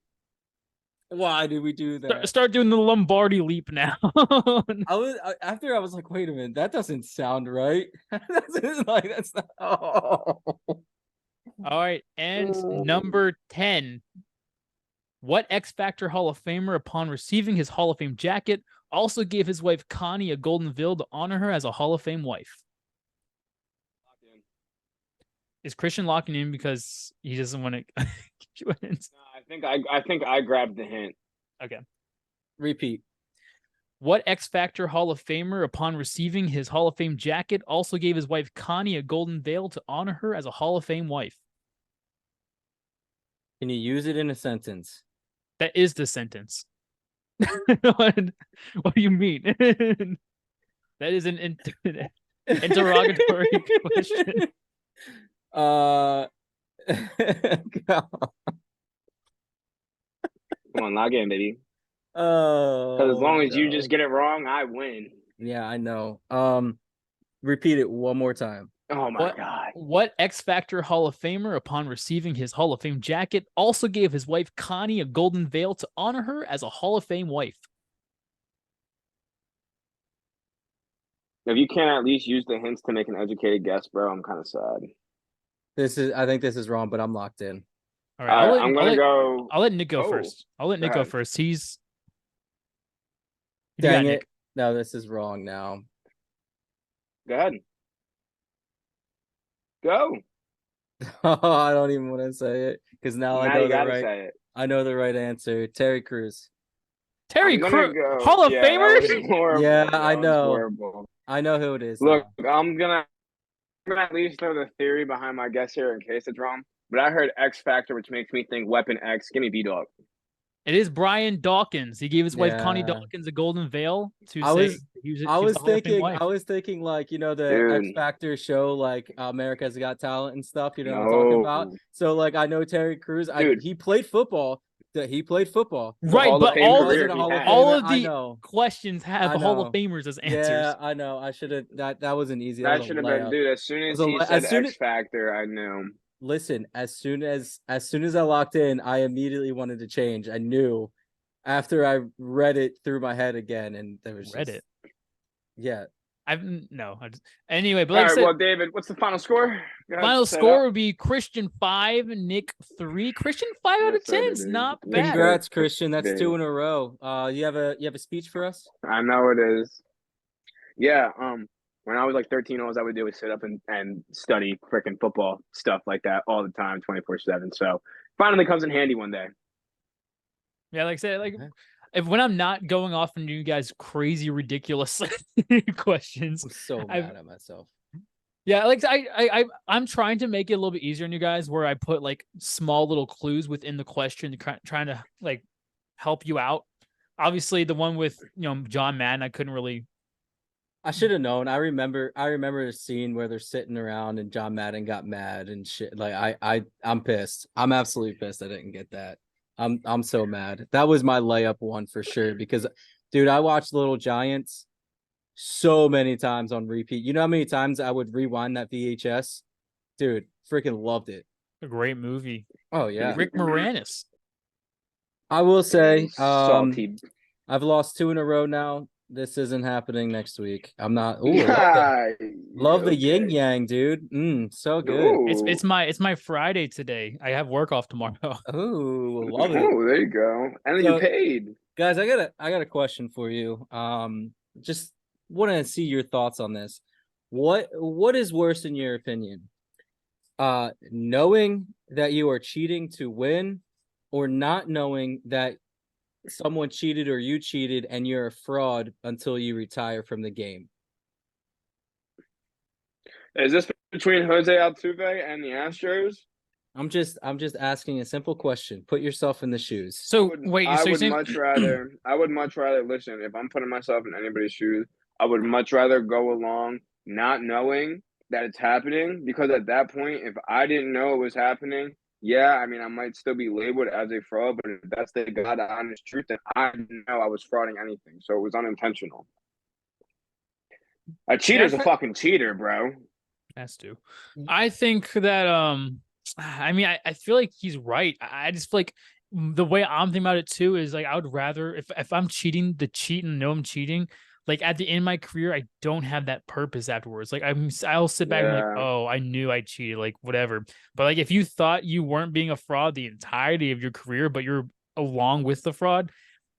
Why did we do that? Start doing the Lombardi leap now. I was like, wait a minute, that doesn't sound right. That's not. Oh. All right, and number 10. What X Factor Hall of Famer, upon receiving his Hall of Fame jacket, also gave his wife Connie a golden veil to honor her as a Hall of Fame wife? Is Christian locking in because he doesn't want to? No, I think I grabbed the hint. Okay. Repeat. What X Factor Hall of Famer, upon receiving his Hall of Fame jacket, also gave his wife Connie a golden veil to honor her as a Hall of Fame wife? Can you use it in a sentence? That is the sentence. What do you mean? That is an interrogatory question. Come on, log in, baby. Oh, because as long as you just get it wrong, I win. Yeah, I know. Repeat it one more time. Oh my God. What X Factor Hall of Famer, upon receiving his Hall of Fame jacket, also gave his wife Connie a golden veil to honor her as a Hall of Fame wife? If you can't at least use the hints to make an educated guess, bro, I'm kind of sad. I think this is wrong, but I'm locked in. All right, I'm gonna go. I'll let Nick go first. I'll let Nick go first. He's. Dang it! No, this is wrong now. Go ahead. Go. Oh, I don't even want to say it because now I know the right. Say it. I know the right answer. Terry Crews. Terry Crews, Hall of Famer. Yeah, I know. I know who it is. Look, I'm gonna at least throw the theory behind my guess here in case it's wrong. But I heard X Factor, which makes me think Weapon X. Give me B-Dog. It is Brian Dawkins. He gave his wife Connie Dawkins a golden veil to I was thinking like, you know, the X Factor show, like America's Got Talent and stuff, you know what I'm talking about? So like I know Terry Crews. He played football. Right, but all of the questions have Hall of Famers as answers. Yeah, I know. I should have that wasn't easy. That should have been, dude. As soon as he said X Factor, I knew. Listen, as soon as I locked in, I immediately wanted to change. I knew after I read it through my head again, and there was it. Yeah. Anyway, but all right, well, David, what's the final score? Final score would be Christian 5, Nick 3. Christian 5 out of 10 is not bad. Congrats, Christian. That's 2 in a row. You have a speech for us? I know it is. Yeah. When I was like 13 years old, I would do is sit up and study freaking football stuff like that all the time, 24/7. So finally comes in handy one day. Yeah, like I said, when I'm not going off into you guys crazy, ridiculous questions. I'm so mad at myself. Yeah, like I'm trying to make it a little bit easier on you guys, where I put like small little clues within the question, trying to like help you out. Obviously, the one with John Madden, I couldn't really. I should have known. I remember the scene where they're sitting around and John Madden got mad and shit. Like I'm pissed. I'm absolutely pissed I didn't get that. I'm so mad. That was my layup one for sure because, dude, I watched Little Giants so many times on repeat. You know how many times I would rewind that VHS? Dude, freaking loved it. A great movie. Oh yeah, Rick Moranis. I will say, I've lost 2 in a row now. This isn't happening next week. I'm not. Ooh, Ah, love the yin okay. yang, dude. So good. Ooh. It's my Friday today. I have work off tomorrow. Ooh, love it. Oh, there you go. And then you So, paid. guys, I got a question for you. Just want to see your thoughts on this. What is worse in your opinion? Knowing that you are cheating to win, or not knowing that someone cheated or you cheated and you're a fraud until you retire from the game? Is this between Jose Altuve and the Astros? I'm just asking a simple question. Put yourself in the shoes. So wait, I so you're would saying much rather listen, if I'm putting myself in anybody's shoes, I would much rather go along not knowing that it's happening, because at that point, if I didn't know it was happening, yeah, I mean, I might still be labeled as a fraud, but if that's the God honest truth, then I didn't know I was frauding anything. So it was unintentional. A yeah, cheater's a fucking cheater, bro. has to. I think that I mean I feel like he's right. I just feel like the way I'm thinking about it too is like I would rather if I'm cheating to cheat and know I'm cheating, like at the end of my career, I don't have that purpose afterwards. Like I'll sit back and be like, Yeah, oh, I knew I cheated, like whatever. But like if you thought you weren't being a fraud the entirety of your career, but you're along with the fraud,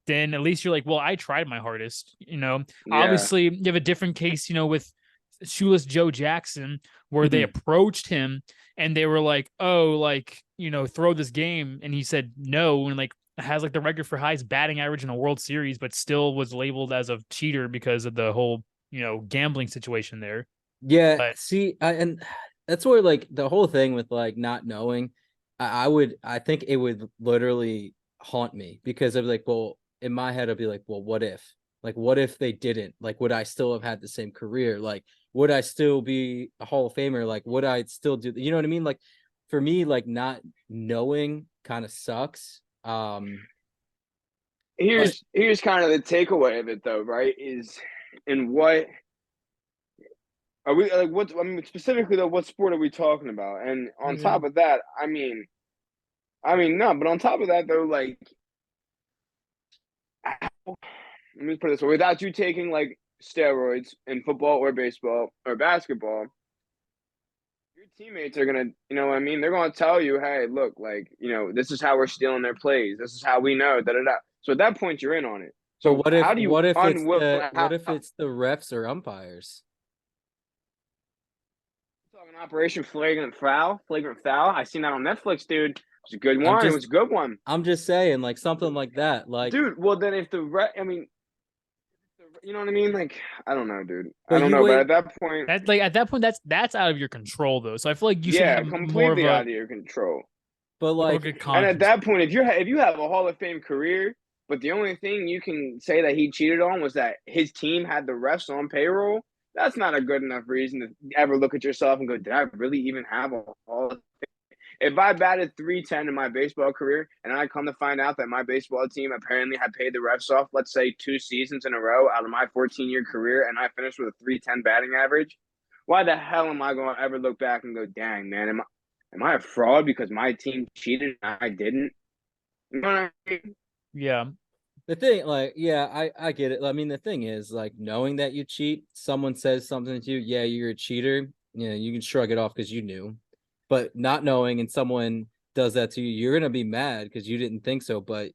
then at least you're like, well, I tried my hardest. yeah, Obviously you have a different case, with Shoeless Joe Jackson, where they approached him and they were like, oh, like, throw this game. And he said no. And like has like the record for highest batting average in a World Series, but still was labeled as a cheater because of the whole, gambling situation there. Yeah, But see, and that's where like the whole thing with like not knowing, I think it would literally haunt me because I'd be like, well, in my head, I'd be like, well, what if? Like, what if they didn't? Like, would I still have had the same career? Like, would I still be a Hall of Famer? Like, would I still do, you know what I mean? Like, for me, like not knowing kind of sucks. But here's kind of the takeaway of it though, right? Is in what are we like? What I mean specifically though, what sport are we talking about? And on top Mhm. of that, I mean no, but on top of that though, like, let me put it this way: without you taking like steroids in football or baseball or basketball, your teammates are gonna, you know what I mean? They're gonna tell you, hey, look, like, this is how we're stealing their plays. This is how we know. Da da da. So at that point, you're in on it. but So how do you what if it's the refs or umpires? talking Operation Flagrant Foul. I seen that on Netflix, dude. It was a good I'm one. It just was a good one, I'm just saying, like something like that. Like, dude. Well, then if I mean, you know what I mean? Like, I don't know, dude. I but don't you know, but wait, at that point, that like at that point, that's out of your control though. So I feel like you should yeah, have completely out of your control. but more of a like, good And at conscience. that point, if you have a Hall of Fame career, but the only thing you can say that he cheated on was that his team had the refs on payroll, that's not a good enough reason to ever look at yourself and go, did I really even have a Hall of If I batted 310 in my baseball career and I come to find out that my baseball team apparently had paid the refs off, let's say 2 seasons in a row out of my 14-year career, and I finished with a 310 batting average, why the hell am I going to ever look back and go, dang, man, am I a fraud because my team cheated and I didn't? You know what I mean? Yeah. the thing, like, yeah, I get it. I mean, the thing is, like, knowing that you cheat, someone says something to you, yeah, you're a cheater. You can shrug it off because you knew, but not knowing and someone does that to you, you're gonna be mad because you didn't think so, but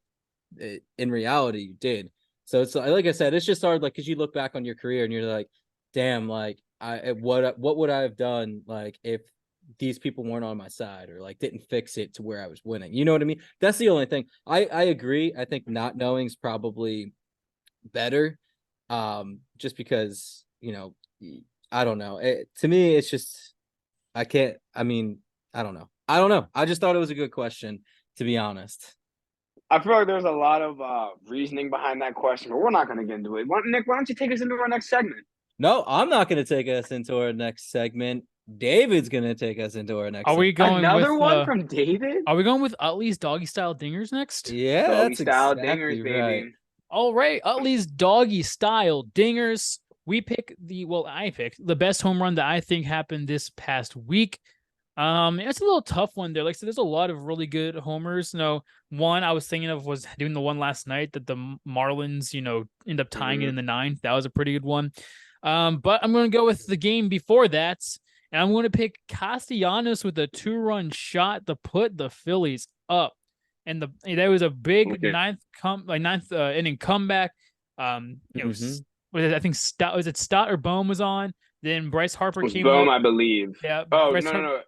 in reality, you did. So it's like I said, it's just hard, like, because you look back on your career and you're like, damn, like, what would I have done, like, if these people weren't on my side or like didn't fix it to where I was winning. You know what I mean? That's the only thing. I agree. I think not knowing is probably better. Just because, I don't know. To me, it's just I can't. I mean, I don't know. I don't know. I just thought it was a good question, to be honest. I feel like there's a lot of reasoning behind that question, but we're not going to get into it. Nick, why don't you take us into our next segment? No, I'm not going to take us into our next segment. David's going to take us into our next Are we segment. going with Another one from David? Are we going with Utley's doggy style dingers next? Yeah, Doggy that's style exactly dingers, right. baby. All right, Utley's doggy style dingers. I pick the best home run that I think happened this past week. It's a little tough one there. Like, so there's a lot of really good homers. One I was thinking of was doing the one last night that the Marlins, end up tying it in the ninth. That was a pretty good one. But I'm going to go with the game before that, and I'm going to pick Castellanos with a 2-run shot to put the Phillies up. And that was a big ninth inning comeback. I think Stott or Bohm was on. Then Bryce Harper came Bohm, up. I believe. Yeah. Oh, no.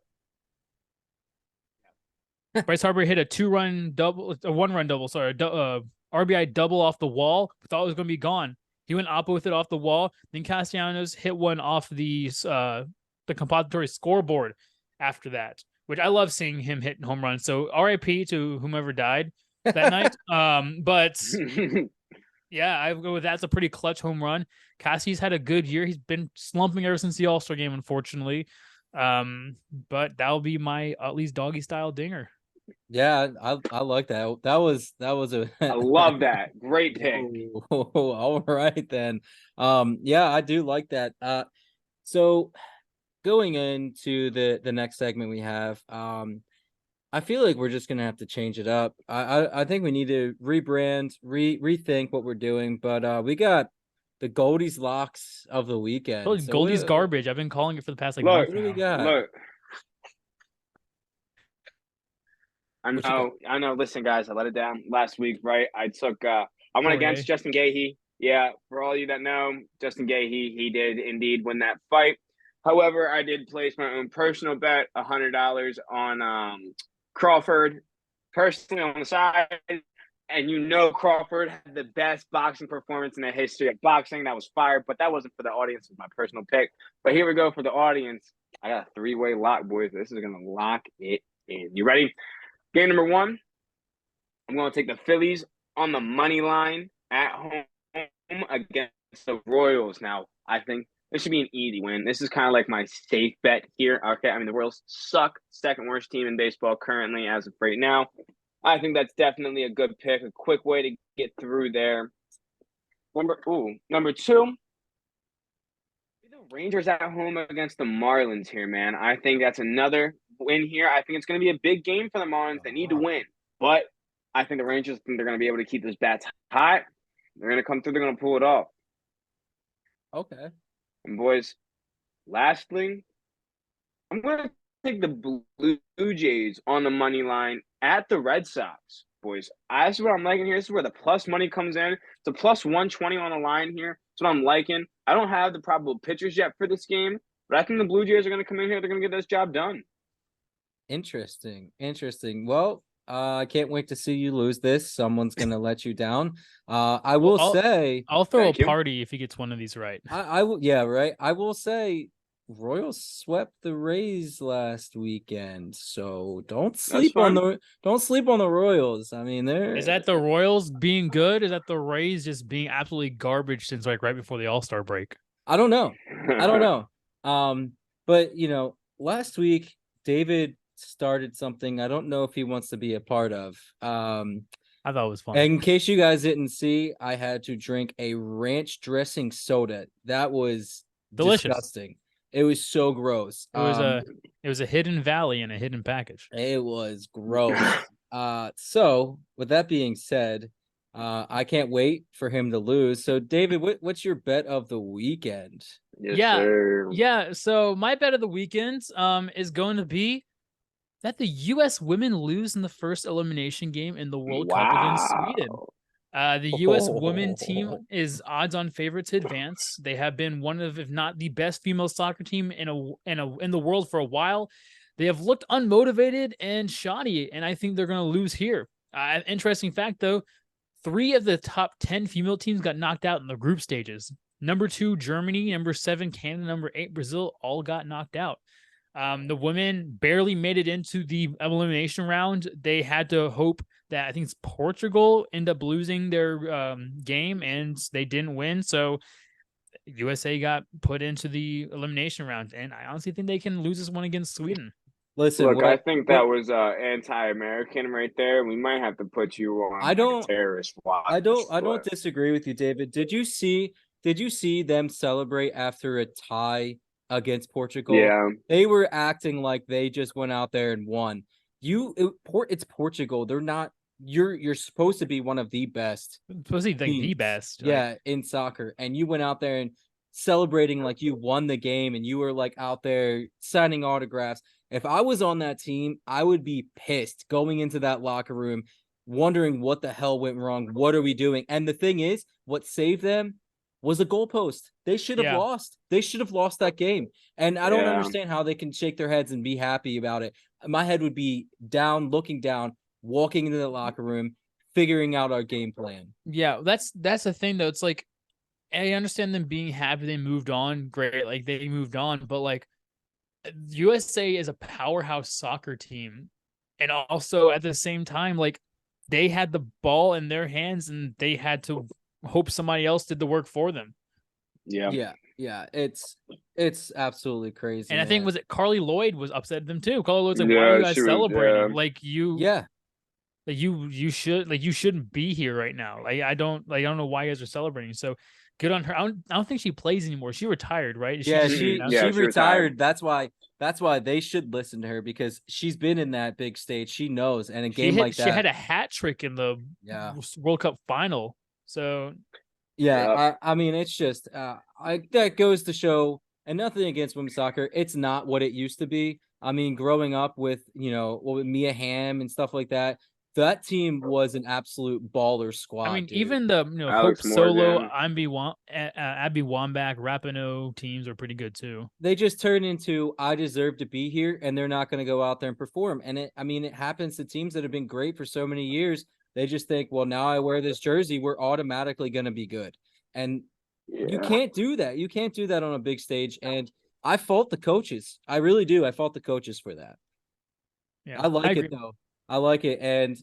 Bryce Harper hit a 2-run double, a 1-run double, sorry, RBI double off the wall. Thought it was going to be gone. He went oppo with it off the wall. Then Castellanos hit one off the compensatory scoreboard after that, which I love seeing him hit home runs. So RIP to whomever died that night. But yeah, I go with that's a pretty clutch home run. Cassie's had a good year. He's been slumping ever since the All-Star game, unfortunately. But that'll be my at least doggy style dinger. Yeah, I like that. That was a I love that. Great pick. All right then. Yeah, I do like that. So going into the next segment we have, I feel like we're just gonna have to change it up. I think we need to rebrand, rethink what we're doing. But we got the Goldie's locks of the weekend. So Goldie's garbage. I've been calling it for the past look, month. What do we got? Look. I know. Listen, guys, I let it down last week, right? I went against Justin Gaethje. Yeah, for all you that know, Justin Gaethje, he did indeed win that fight. However, I did place my own personal bet, $100 on Crawford, personally on the side. And Crawford had the best boxing performance in the history of boxing. That was fire, but that wasn't for the audience. It was my personal pick. But here we go for the audience. I got a 3-way lock, boys. This is going to lock it in. You ready? Game number 1, I'm going to take the Phillies on the money line at home against the Royals. Now, I think this should be an easy win. This is kind of like my safe bet here. Okay, I mean, the Royals suck. Second worst team in baseball currently as of right now. I think that's definitely a good pick, a quick way to get through there. Number 2, the Rangers at home against the Marlins here, man. I think that's another win here. I think it's going to be a big game for the Marlins. They need to win, but I think the Rangers think they're going to be able to keep those bats hot. They're going to come through. They're going to pull it off. Okay. And boys, lastly, I'm going to take the Blue Jays on the money line at the Red Sox. Boys, this is what I'm liking here. This is where the plus money comes in. It's a plus 120 on the line here. That's what I'm liking. I don't have the probable pitchers yet for this game, but I think the Blue Jays are going to come in here. They're going to get this job done. Interesting. Well, I can't wait to see you lose this. Someone's going to let you down. I'll throw a party if he gets one of these right. I will. Yeah, right. I will say Royals swept the Rays last weekend, so don't sleep on the Royals. I mean, is that the Royals being good? Is that the Rays just being absolutely garbage since like right before the All-Star break? I don't know. But last week David started something I don't know if he wants to be a part of. I thought it was fun. In case you guys didn't see, I had to drink a ranch dressing soda. That was delicious. Disgusting. It was so gross. It was a hidden valley in a hidden package. It was gross. So with that being said, I can't wait for him to lose. So David, what's your bet of the weekend? Yes, sir. Yeah. So my bet of the weekend is going to be that the U.S. women lose in the first elimination game in the World Cup against Sweden. The U.S. women team is odds-on favorite to advance. They have been one of, if not the best female soccer team in the world for a while. They have looked unmotivated and shoddy, and I think they're going to lose here. Interesting fact, though, 3 of the top 10 female teams got knocked out in the group stages. Number 2, Germany. Number 7, Canada. Number 8, Brazil. All got knocked out. The women barely made it into the elimination round. They had to hope that I think it's Portugal end up losing their game, and they didn't win. So USA got put into the elimination round, and I honestly think they can lose this one against Sweden. Listen, look, I think that was anti-American right there. We might have to put you on a terrorist watch. I don't disagree with you, David. Did you see them celebrate after a tie against Portugal. Yeah. They were acting like they just went out there and won. It's Portugal. They're not. You're supposed to be one of the best Supposed to be like the teams, best. yeah, in soccer, and you went out there and celebrating like you won the game, and you were like out there signing autographs. If I was on that team, I would be pissed going into that locker room, wondering what the hell went wrong. What are we doing? And the thing is, what saved them was a goalpost. They should have Yeah. lost. They should have lost that game. And I don't Yeah. understand how they can shake their heads and be happy about it. My head would be down, looking down, walking into the locker room, figuring out our game plan. Yeah, that's the thing though. It's like I understand them being happy they moved on. Great, like they moved on, but like USA is a powerhouse soccer team. And also at the same time, like they had the ball in their hands and they had to hope somebody else did the work for them. Yeah. Yeah. It's absolutely crazy. And I think man. was it Carly Lloyd was upset at them too. Carly Lloyd's like, why Yeah, are you guys she was, celebrating? yeah. Like you Yeah. like you shouldn't be here right now. Like I don't know why you guys are celebrating. So good on her. I don't think she plays anymore. She retired, right? Is Yeah, just she now? Yeah, she she retired. retired. That's why they should listen to her, because she's been in that big stage. She knows. And a game like that. She had a hat trick in the World Cup final. So yeah, I mean, it's just that goes to show, and nothing against women's soccer, it's not what it used to be. I mean, growing up with with Mia Hamm and stuff like that, that team was an absolute baller squad. I mean, dude. even the Alex Hope Solo, Morgan. Abby Wambach, Rapinoe teams are pretty good too. They just turn into I deserve to be here, and they're not going to go out there and perform. And it happens to teams that have been great for so many years. They just think, well, now I wear this jersey, we're automatically going to be good. And you can't do that. You can't do that on a big stage. And I fault the coaches. I really do. I fault the coaches for that. Yeah, I like agree. it though. I like it, and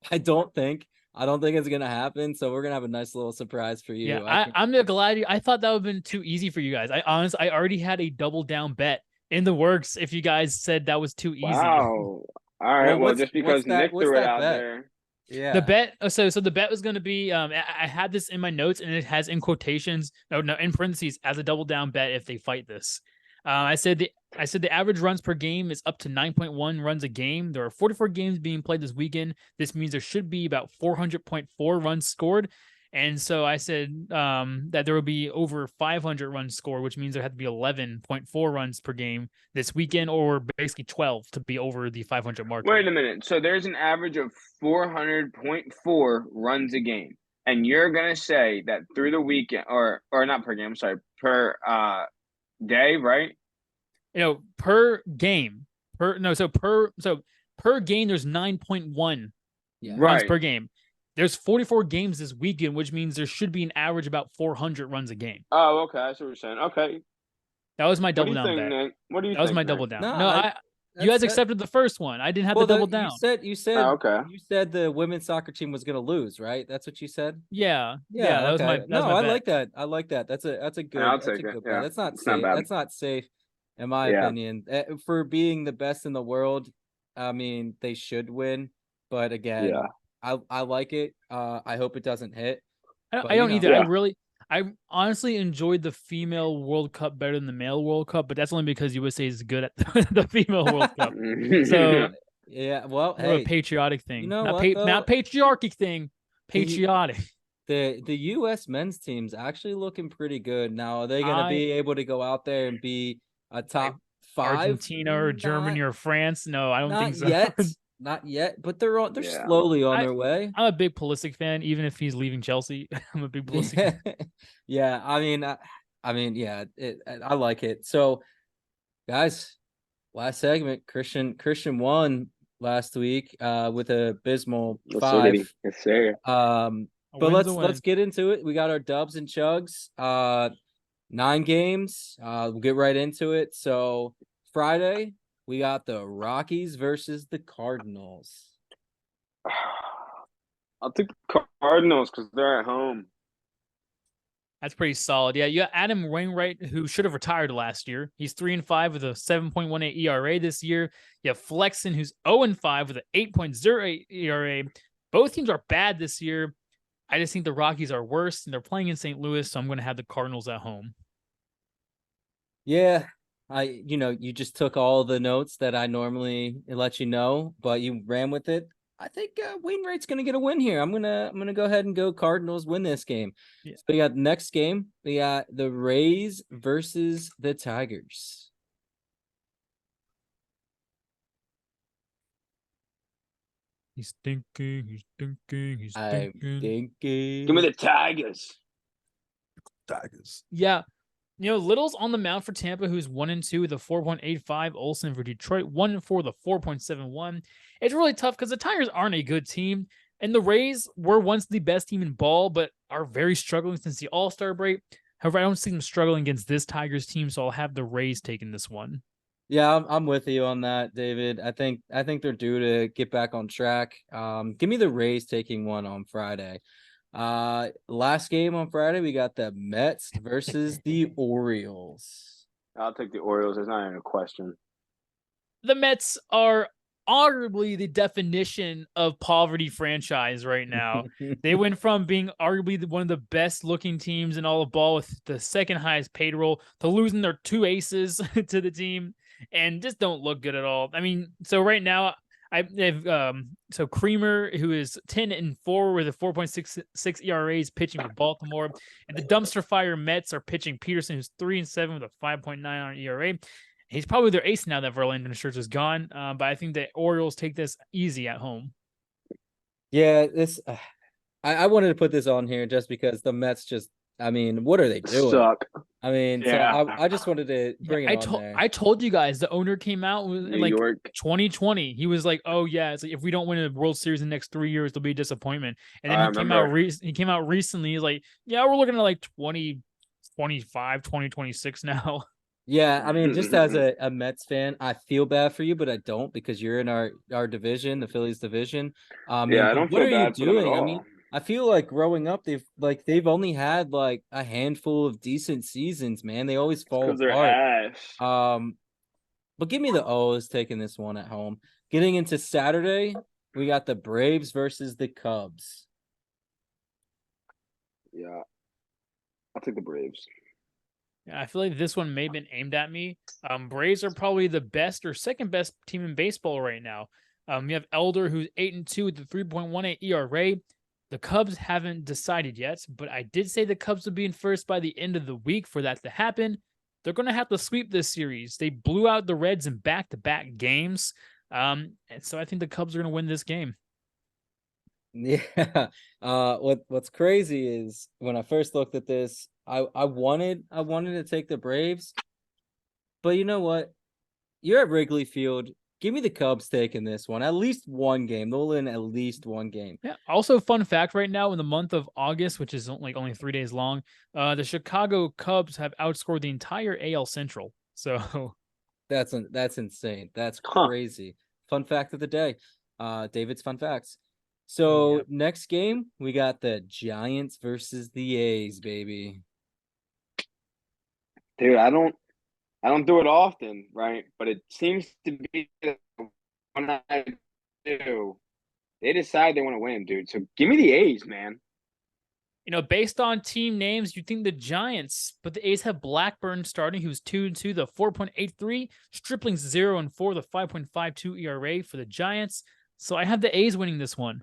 I don't think it's gonna happen. So we're gonna have a nice little surprise for you. Yeah, I'm glad. I thought that would have been too easy for you guys. I already had a double down bet in the works. If you guys said that was too easy. Wow. All right. Well, just because Nick threw it out there. Yeah. The bet. So the bet was going to be. I had this in my notes, and it has in quotations. No, in parentheses as a double down bet if they fight this. I said the average runs per game is up to 9.1 runs a game. There are 44 games being played this weekend. This means there should be about 400.4 runs scored. And so I said that there will be over 500 runs scored, which means there had to be 11.4 runs per game this weekend, or basically 12 to be over the 500 mark. Wait a minute. So there's an average of 400.4 runs a game. And you're going to say that through the weekend, or not per game, I'm sorry, per day, right? Per game. Per game, there's 9.1 runs per game. There's 44 games this weekend, which means there should be an average about 400 runs a game. Oh, okay. I see what you're saying. Okay. That was my double down bet. Nick? What do you think? That was my Nick? double down. No, you guys accepted the first one. I didn't have the double down. You said okay. You said the women's soccer team was going to lose, right? That's what you said? Yeah. That was my I like that. I like that. That's a good I'll take it. bet. Yeah. That's not It's safe. not bad. That's not safe in my opinion. For being the best in the world, I mean, they should win, but again, I like it. I hope it doesn't hit. I don't either. I honestly enjoyed the female World Cup better than the male World Cup, but that's only because USA is good at the female World Cup. So yeah, well, a patriotic thing. Not patriarchic thing. Patriotic. The U.S. men's team's actually looking pretty good now. Are they going to be able to go out there and be a top 5? Argentina or Germany or France? No, I don't think so. Not yet, but they're slowly on their way. I'm a big Pulisic fan, even if he's leaving Chelsea. I'm a big Pulisic fan. Yeah, I mean, yeah, I like it. So, guys, last segment, Christian won last week with a abysmal 5. Yes, sir. But let's get into it. We got our dubs and chugs. 9 games. We'll get right into it. So Friday, we got the Rockies versus the Cardinals. I'll take the Cardinals because they're at home. That's pretty solid. Yeah, you got Adam Wainwright, who should have retired last year. He's 3-5 with a 7.18 ERA this year. You have Flexen, who's 0-5 with an 8.08 ERA. Both teams are bad this year. I just think the Rockies are worse, and they're playing in St. Louis, so I'm going to have the Cardinals at home. Yeah, You just took all the notes that I normally let you know, but you ran with it. I think Wainwright's gonna get a win here. I'm gonna go ahead and go Cardinals win this game. Yeah. So we got next game. We got the Rays versus the Tigers. He's thinking, he's thinking, he's I'm thinking. Give me thinking. the Tigers. Tigers. Yeah. Little's on the mound for Tampa, who's 1-2 with a 4.85. Olsen for Detroit, 1-4 with a 4.71. It's really tough because the Tigers aren't a good team. And the Rays were once the best team in ball, but are very struggling since the All-Star break. However, I don't see them struggling against this Tigers team, so I'll have the Rays taking this one. Yeah, I'm with you on that, David. I think they're due to get back on track. Give me the Rays taking one on Friday. Last game on Friday, we got the Mets versus the Orioles. I'll take the Orioles. There's not even a question. The Mets are arguably the definition of poverty franchise right now. They went from being arguably one of the best looking teams in all of ball with the second highest payroll to losing their two aces to the team and just don't look good at all. I mean, so right now so Creamer, who is 10-4 with a 4.66 ERA, is pitching with Baltimore, and the dumpster fire Mets are pitching Peterson, who's 3-7 with a 5.9 on ERA. He's probably their ace now that Verlander Scherzer is gone, but I think the Orioles take this easy at home. Yeah, I wanted to put this on here just because the Mets what are they doing? Suck. So I just wanted to bring it on there. I told you guys the owner came out in New York. 2020. He was like, "Oh yeah, it's like if we don't win a World Series in the next 3 years, there'll be a disappointment." And then he came out recently. He's like, "Yeah, we're looking at like 2025, 2026 now." Yeah, just as a Mets fan, I feel bad for you, but I don't because you're in our division, the Phillies division. I don't feel bad for them at all. I feel like growing up, they've only had like a handful of decent seasons, man. They always fall apart. They're ass. But give me the O's taking this one at home. Getting into Saturday, we got the Braves versus the Cubs. Yeah, I'll take the Braves. Yeah, I feel like this one may have been aimed at me. Braves are probably the best or second best team in baseball right now. You have Elder, who's 8-2 with the 3.18 ERA. The Cubs haven't decided yet, but I did say the Cubs would be in first by the end of the week for that to happen. They're going to have to sweep this series. They blew out the Reds in back-to-back games. And so I think the Cubs are going to win this game. Yeah. What's crazy is when I first looked at this, I wanted to take the Braves, but you know what? You're at Wrigley Field. Give me the Cubs taking this one. At least one game. They'll win at least one game. Yeah. Also, fun fact right now in the month of August, which is only 3 days long, the Chicago Cubs have outscored the entire AL Central. So that's insane. That's crazy. Fun fact of the day. David's fun facts. So next game, we got the Giants versus the A's, baby. Dude, I don't do it often, right? But it seems to be when I do, they decide they want to win, dude. So give me the A's, man. Based on team names, you think the Giants, but the A's have Blackburn starting, who's 2-2, the 4.83, Stripling's 0-4, the 5.52 ERA for the Giants. So I have the A's winning this one.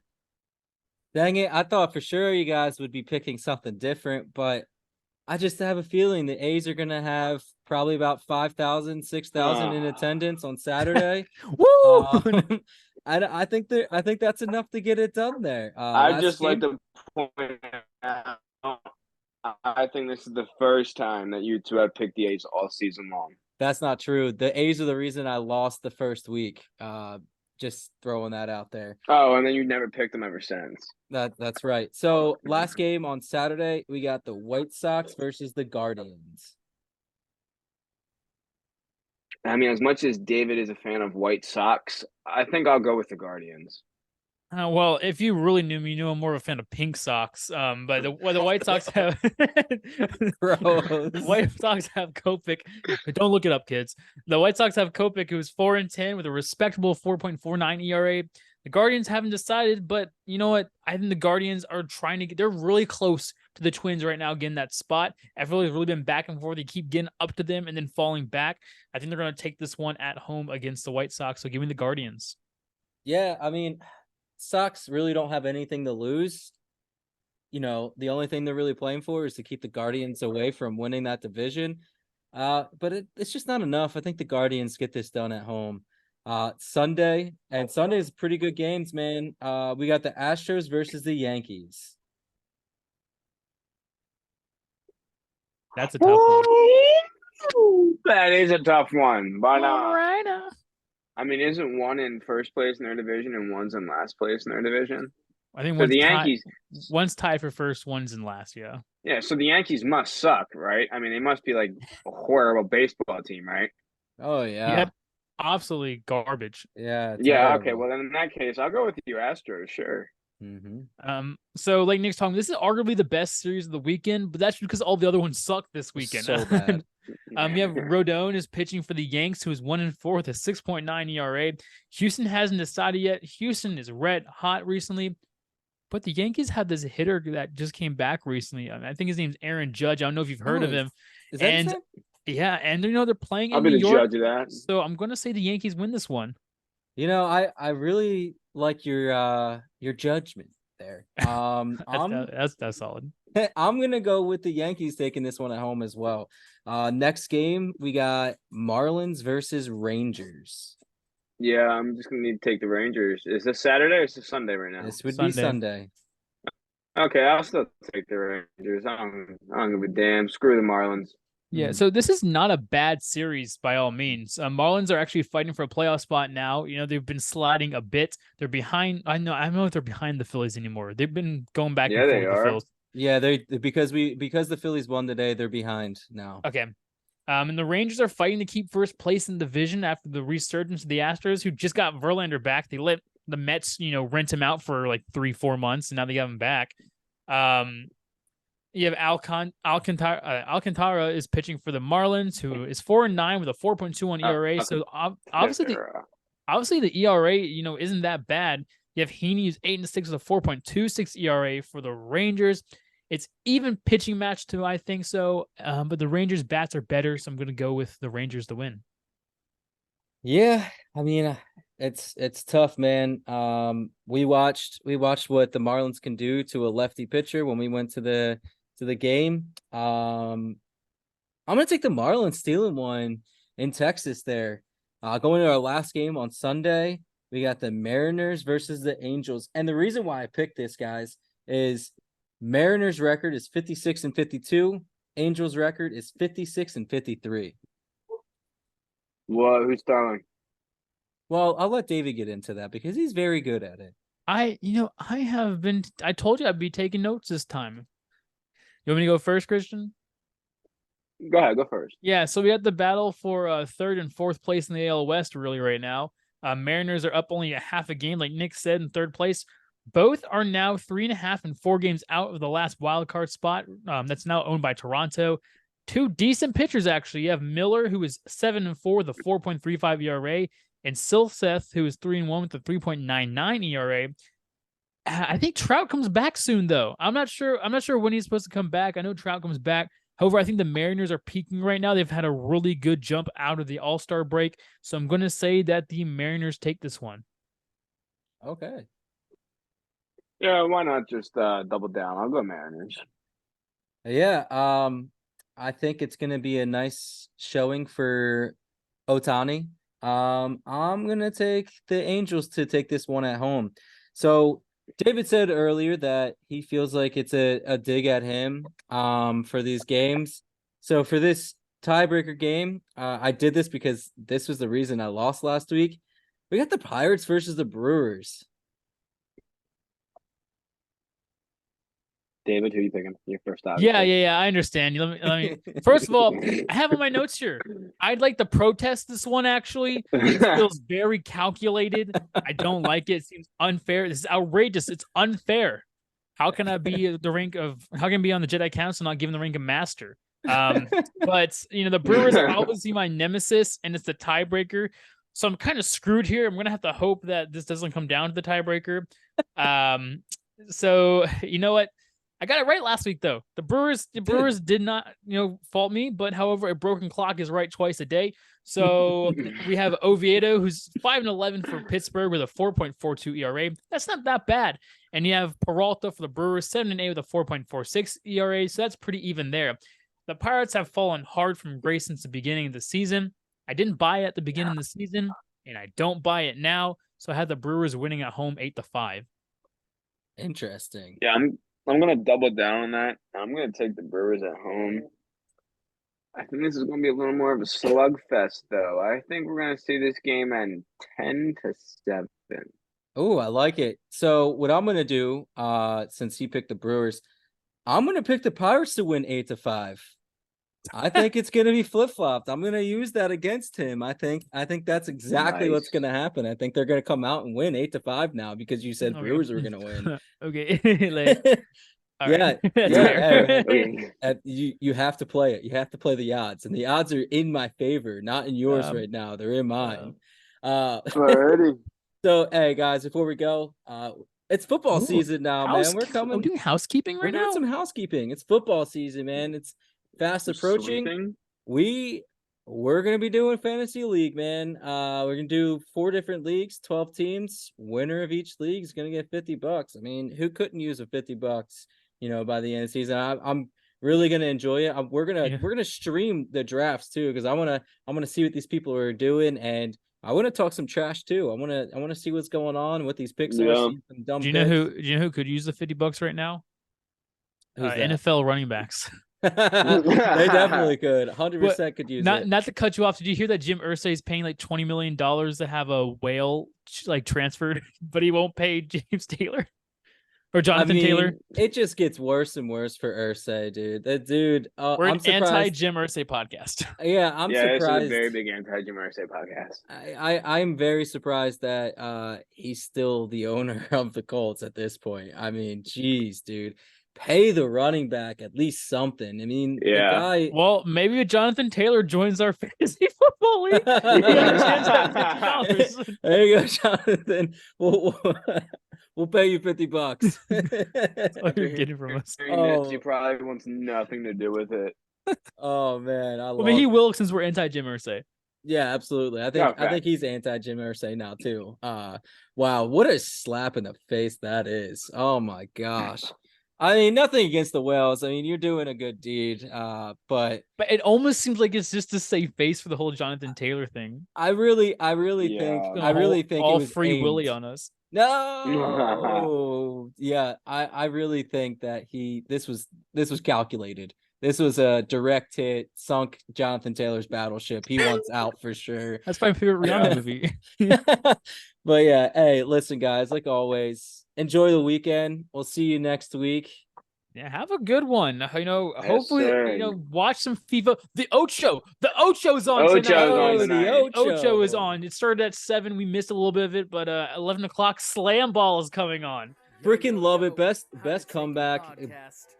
Dang it. I thought for sure you guys would be picking something different, but I just have a feeling the A's are going to have probably about 5,000, 6,000 in attendance on Saturday. Woo! I think that's enough to get it done there. I just like to point out, I think this is the first time that you two have picked the A's all season long. That's not true. The A's are the reason I lost the first week. Just throwing that out there. Oh, and then you never picked them ever since. That's right. So last game on Saturday, we got the White Sox versus the Guardians. As much as David is a fan of White Sox, I think I'll go with the Guardians. Well, if you really knew me, you know I'm more of a fan of pink socks. But the White Sox have White Sox have Kopech. Don't look it up, kids. The White Sox have Kopech, who's 4-10 with a respectable 4.49 ERA. The Guardians haven't decided, but you know what? I think the Guardians are they're really close to the Twins right now, getting that spot. Everybody's really been back and forth. They keep getting up to them and then falling back. I think they're going to take this one at home against the White Sox. So give me the Guardians. Yeah, I mean, Sox really don't have anything to lose. The only thing they're really playing for is to keep the Guardians away from winning that division. But it's just not enough. I think the Guardians get this done at home. Sunday is pretty good games, man. We got the Astros versus the Yankees. That's a tough one. That is a tough one. But I mean, isn't one in first place in their division and one's in last place in their division? I think so the Yankees, one's tied for first, one's in last. Yeah. Yeah. So the Yankees must suck, right? I mean, they must be like a horrible baseball team, right? Oh yeah. Yep. Absolutely garbage. Yeah. Yeah. Okay. Well, then in that case, I'll go with you, Astros. Sure. Mm-hmm. So like Nick's talking, this is arguably the best series of the weekend, but that's because all the other ones suck this weekend. So bad. We have Rodon is pitching for the Yanks, who is 1-4 with a 6.9 ERA. Houston hasn't decided yet. Houston is red hot recently, but the Yankees had this hitter that just came back recently. I think his name's Aaron Judge. I don't know if you've heard of him. Is that his name? Yeah, and they're playing I'll in be New the York. judge of that. So I'm gonna say the Yankees win this one. I really like your judgment there. That's solid. I'm gonna go with the Yankees taking this one at home as well. Next game we got Marlins versus Rangers. Yeah, I'm just gonna need to take the Rangers. Is this Saturday or is this Sunday right now? This would be Sunday. Okay, I'll still take the Rangers. I don't give a damn. Screw the Marlins. Yeah, so this is not a bad series by all means. Marlins are actually fighting for a playoff spot now. They've been sliding a bit. They're behind. I don't know if they're behind the Phillies anymore. They've been going back and forth with the Phillies. Yeah, because the Phillies won today, they're behind now. Okay. And the Rangers are fighting to keep first place in the division after the resurgence of the Astros, who just got Verlander back. They let the Mets, rent him out for like 3-4 months, and now they got him back. You have Alcantara is pitching for the Marlins, who is 4-9 with a 4.21 ERA. So obviously the ERA, isn't that bad. You have Heaney, who's 8-6 with a 4.26 ERA for the Rangers. It's even pitching match too, I think so. But the Rangers bats are better, so I'm going to go with the Rangers to win. Yeah, I mean, it's tough, man. We watched what the Marlins can do to a lefty pitcher when we went to the game. I'm gonna take the Marlins stealing one in Texas there. Going to our last game on Sunday, we got the Mariners versus the Angels. And the reason why I picked this, guys, is Mariners record is 56-52. Angels record is 56-53. Well, who's throwing? Well, I'll let David get into that because he's very good at it. I told you I'd be taking notes this time. You want me to go first, Christian? Go ahead, go first. Yeah, so we had the battle for third and fourth place in the AL West really right now. Mariners are up only a half a game, like Nick said, in third place. Both are now 3.5 and 4 games out of the last wild card spot. That's now owned by Toronto. Two decent pitchers, actually. You have Miller, who is 7-4 with a 4.35 ERA, and Silseth, who is 3-1 with a 3.99 ERA. I think Trout comes back soon, though. I'm not sure when he's supposed to come back. I know Trout comes back. However, I think the Mariners are peaking right now. They've had a really good jump out of the All-Star break. So I'm going to say that the Mariners take this one. Okay. Yeah, why not just double down? I'll go Mariners. Yeah, I think it's going to be a nice showing for Ohtani. I'm going to take the Angels to take this one at home. So David said earlier that he feels like it's a dig at him for these games. So for this tiebreaker game, I did this because this was the reason I lost last week. We got the Pirates versus the Brewers. David, who are you picking? Your first option. Yeah. I understand. Let me. First of all, I have on my notes here. I'd like to protest this one. Actually, it feels very calculated. I don't like it. It seems unfair. This is outrageous. It's unfair. How can I be on the Jedi Council and not giving the rank of Master? But the Brewers are obviously my nemesis, and it's the tiebreaker. So I'm kind of screwed here. I'm gonna have to hope that this doesn't come down to the tiebreaker. So you know what? I got it right last week though. The Brewers did not, fault me, but however, a broken clock is right twice a day. So we have Oviedo, who's 5-11 for Pittsburgh with a 4.42 ERA. That's not that bad. And you have Peralta for the Brewers, 7-8 with a 4.46 ERA. So that's pretty even there. The Pirates have fallen hard from grace since the beginning of the season. I didn't buy it at the beginning of the season, and I don't buy it now. So I had the Brewers winning at home 8-5. Interesting. Yeah, I'm gonna double down on that. I'm gonna take the Brewers at home. I think this is gonna be a little more of a slugfest, though. I think we're gonna see this game end 10-7. Oh, I like it. So what I'm gonna do, since he picked the Brewers, I'm gonna pick the Pirates to win 8-5. I think it's gonna be flip-flopped. I'm gonna use that against him. I think that's exactly what's gonna happen. I think they're gonna come out and win 8-5 now because you said Brewers were gonna win. Okay. Yeah, yeah. You have to play it. You have to play the odds, and the odds are in my favor, not in yours right now. They're in mine. Alrighty. So, hey guys, before we go, it's football season now, man. We're coming. I'm doing housekeeping right now. We're doing some housekeeping. It's football season, man. It's fast approaching. We're gonna be doing fantasy league, man. We're gonna do 4 different leagues, 12 teams. Winner of each league is gonna get $50. I mean, who couldn't use a $50? By the end of the season. I'm really gonna enjoy it. We're gonna stream the drafts too, because I wanna see what these people are doing, and I want to talk some trash too. I want to see what's going on, what these picks are. See some dumb do you know who could use the $50 right now? NFL running backs. They definitely could. 100% could use it. Not to cut you off. Did you hear that Jim Irsay is paying like $20 million to have a whale like transferred, but he won't pay James Taylor or Jonathan Taylor? It just gets worse and worse for Irsay, dude. That dude. We're an anti-Jim Irsay podcast. Yeah, I'm surprised. This is a very big anti-Jim Irsay podcast. I'm very surprised that he's still the owner of the Colts at this point. I mean, geez, dude. Pay the running back at least something. I mean, the guy. Well, maybe Jonathan Taylor joins our fantasy football league. There you go, Jonathan. We'll pay you $50. That's what you're getting from us. He probably wants nothing to do with it. Oh man, he will, since we're anti-Jim Irsay. Yeah, absolutely. I think he's anti-Jim Irsay now too. Wow, what a slap in the face that is. Oh my gosh. I mean, nothing against the Whales. I mean, you're doing a good deed, but it almost seems like it's just to save face for the whole Jonathan Taylor thing. I really think all it was free aimed. Willy on us. No, yeah, I really think that this was calculated. This was a direct hit, sunk Jonathan Taylor's battleship. He wants out for sure. That's my favorite Rihanna movie. But yeah, hey, listen, guys, like always, enjoy the weekend. We'll see you next week. Yeah, have a good one. Hopefully, watch some FIFA. The Ocho is on tonight. The Ocho is on. It started at 7. We missed a little bit of it, but 11 o'clock Slam Ball is coming on. Freaking love it. Best comeback.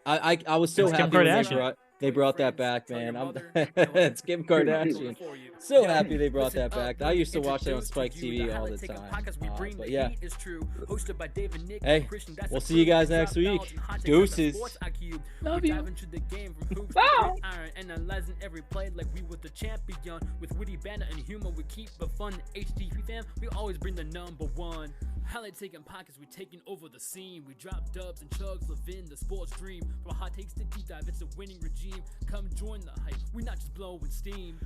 I was so happy when they brought that back, man. It's Kim Kardashian. So happy they brought that back. I used to watch that on Spike TV all the time. But yeah. Hey, we'll see you guys next week. Deuces. Love you. Wow. Analyzing every play like we were the champion. With witty banter and humor, we keep it fun. HTP fam, we always bring the #1. Highlight taking pockets, we taking over the scene. We drop dubs and chugs, living the sports dream. From hot takes to deep dive, it's a winning regime. Come join the hype, we not just blowing steam.